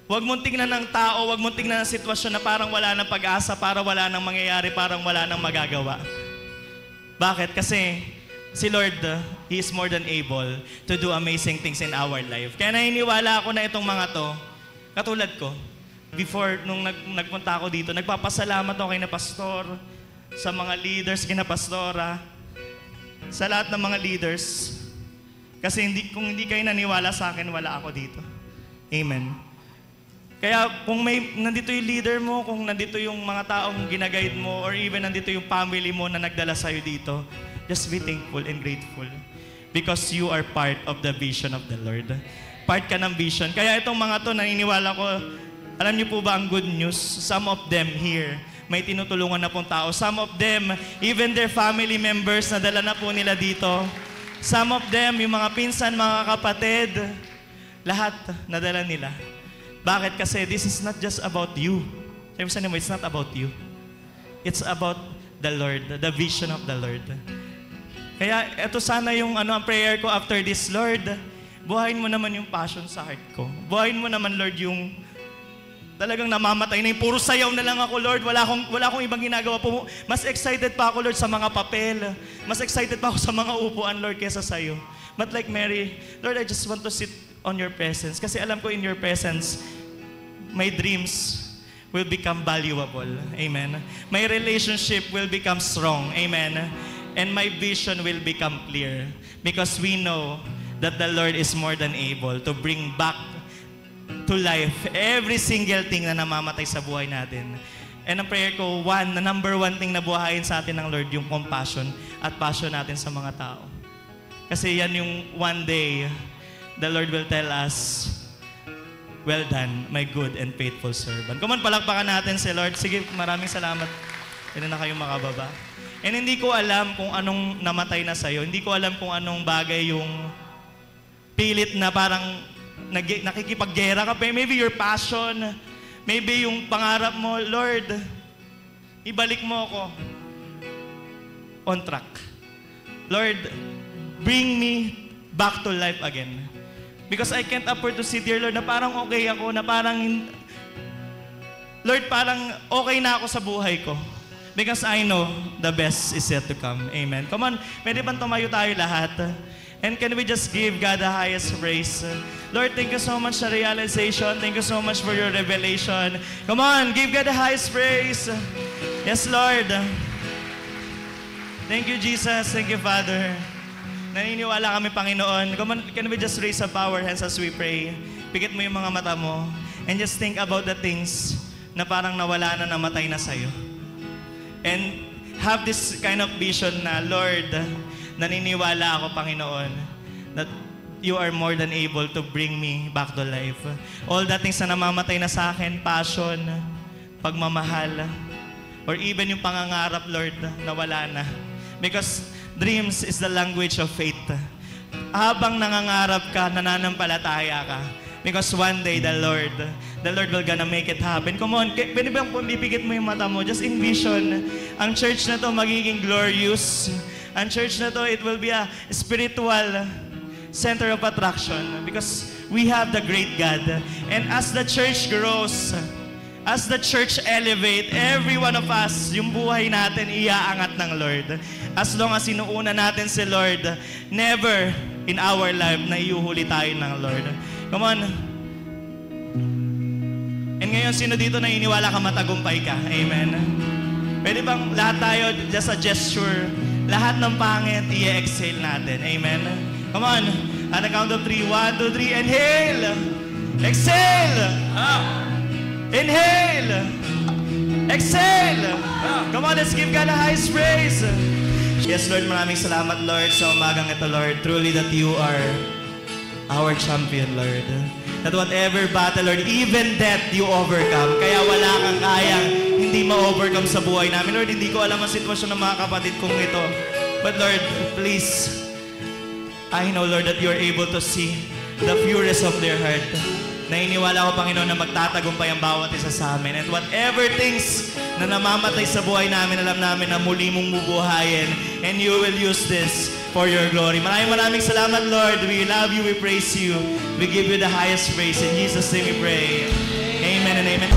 Huwag mong tingnan ng tao, huwag mong tingnan ng sitwasyon na parang wala ng pag-asa, parang wala nang mangyayari, parang wala nang magagawa. Bakit? Kasi si Lord, He is more than able to do amazing things in our life. Kaya naniniwala ako na itong mga to, katulad ko, before, nung nagpunta ako dito, nagpapasalamat ako kay na Pastor, sa mga leaders, kina Pastora, sa lahat ng mga leaders. Kasi kung hindi kayo naniwala sa akin, wala ako dito. Amen. Kaya kung nandito yung leader mo, kung nandito yung mga taong ginaguide mo, or even nandito yung family mo na nagdala sa'yo dito, just be thankful and grateful. Because you are part of the vision of the Lord. Part ka ng vision. Kaya itong mga to, naniniwala ko, alam niyo po ba ang good news? Some of them here, may tinutulungan na pong tao. Some of them, even their family members, nadala na po nila dito. Some of them, yung mga pinsan, mga kapatid, lahat nadala nila. Bakit? Kasi this is not just about you. It's not about you. It's about the Lord, the vision of the Lord. Kaya ito sana yung ang prayer ko after this, Lord, buhayin mo naman yung passion sa heart ko. Buhayin mo naman, Lord, yung talagang namamatay na yung puro sayaw na lang ako, Lord. Wala akong ibang ginagawa po. Mas excited pa ako, Lord, sa mga papel. Mas excited pa ako sa mga upuan, Lord, kesa sa'yo. But like Mary, Lord, I just want to sit on your presence. Kasi alam ko in your presence, my dreams will become valuable. Amen. My relationship will become strong. Amen. And my vision will become clear. Because we know that the Lord is more than able to bring back to life every single thing na namamatay sa buhay natin. And ang prayer ko, number one thing na buhayin sa atin ng Lord, yung compassion at passion natin sa mga tao. Kasi yan yung one day, the Lord will tell us, well done, my good and faithful servant. Come on, palakpakan natin si Lord. Sige, maraming salamat. Pwede na kayong makababa. And hindi ko alam kung anong namatay na sa'yo. Hindi ko alam kung anong bagay yung pilit na parang nakikipaggera ka. Maybe your passion, maybe yung pangarap mo, Lord, ibalik mo ako on track. Lord, bring me back to life again. Because I can't afford to sit here, Lord, na parang okay ako, na parang, Lord, parang okay na ako sa buhay ko. Because I know the best is yet to come. Amen. Come on, pwede bang tumayo tayo lahat? And can we just give God the highest praise? Lord, thank you so much sa realization. Thank you so much for your revelation. Come on, give God the highest praise. Yes, Lord. Thank you, Jesus. Thank you, Father. Naniniwala kami, Panginoon. Come on, can we just raise up our hands as we pray? Pikit mo yung mga mata mo. And just think about the things na parang nawala na, namatay na sa'yo. And have this kind of vision na, Lord, naniniwala ako, Panginoon, that you are more than able to bring me back to life. All the things na namamatay na sa akin, passion, pagmamahal, or even yung pangangarap, Lord, na wala na. Because dreams is the language of faith. Habang nangangarap ka, nananampalataya ka. Because one day, the Lord will gonna make it happen. Come on, pwede bang pumipigit mo yung mata mo? Just envision, ang church na to magiging glorious. Ang church na to, it will be a spiritual center of attraction. Because we have the great God. And as the church grows, as the church elevate, every one of us, yung buhay natin, iaangat ng Lord. As long as inuuna natin si Lord, never in our life na iuhuli tayo ng Lord. Come on. And ngayon, sino dito na iniwala ka matagumpay ka? Amen. Pwede bang lahat tayo, just a gesture, lahat ng pangit, i-exhale natin. Amen. Come on. At the count of 3, 1, 2, 3, inhale. Exhale. Inhale. Exhale. Come on, let's give God the highest praise. Yes, Lord, maraming salamat, Lord, sa umagang ito, Lord. Truly that you are our champion, Lord. That whatever battle, Lord, even death, you overcome. Kaya wala kang kayang hindi ma-overcome sa buhay namin. Lord, hindi ko alam ang sitwasyon ng mga kapatid kong ito. But Lord, please, I know, Lord, that you are able to see the pureness of their heart. Nainiwala ko, Panginoon, na magtatagumpay ang bawat isa sa amin. And whatever things na namamatay sa buhay namin, alam namin na muli mong bubuhayin. And you will use this for your glory. Maraming salamat, Lord. We love you, we praise you. We give you the highest praise. In Jesus' name we pray. Amen and amen.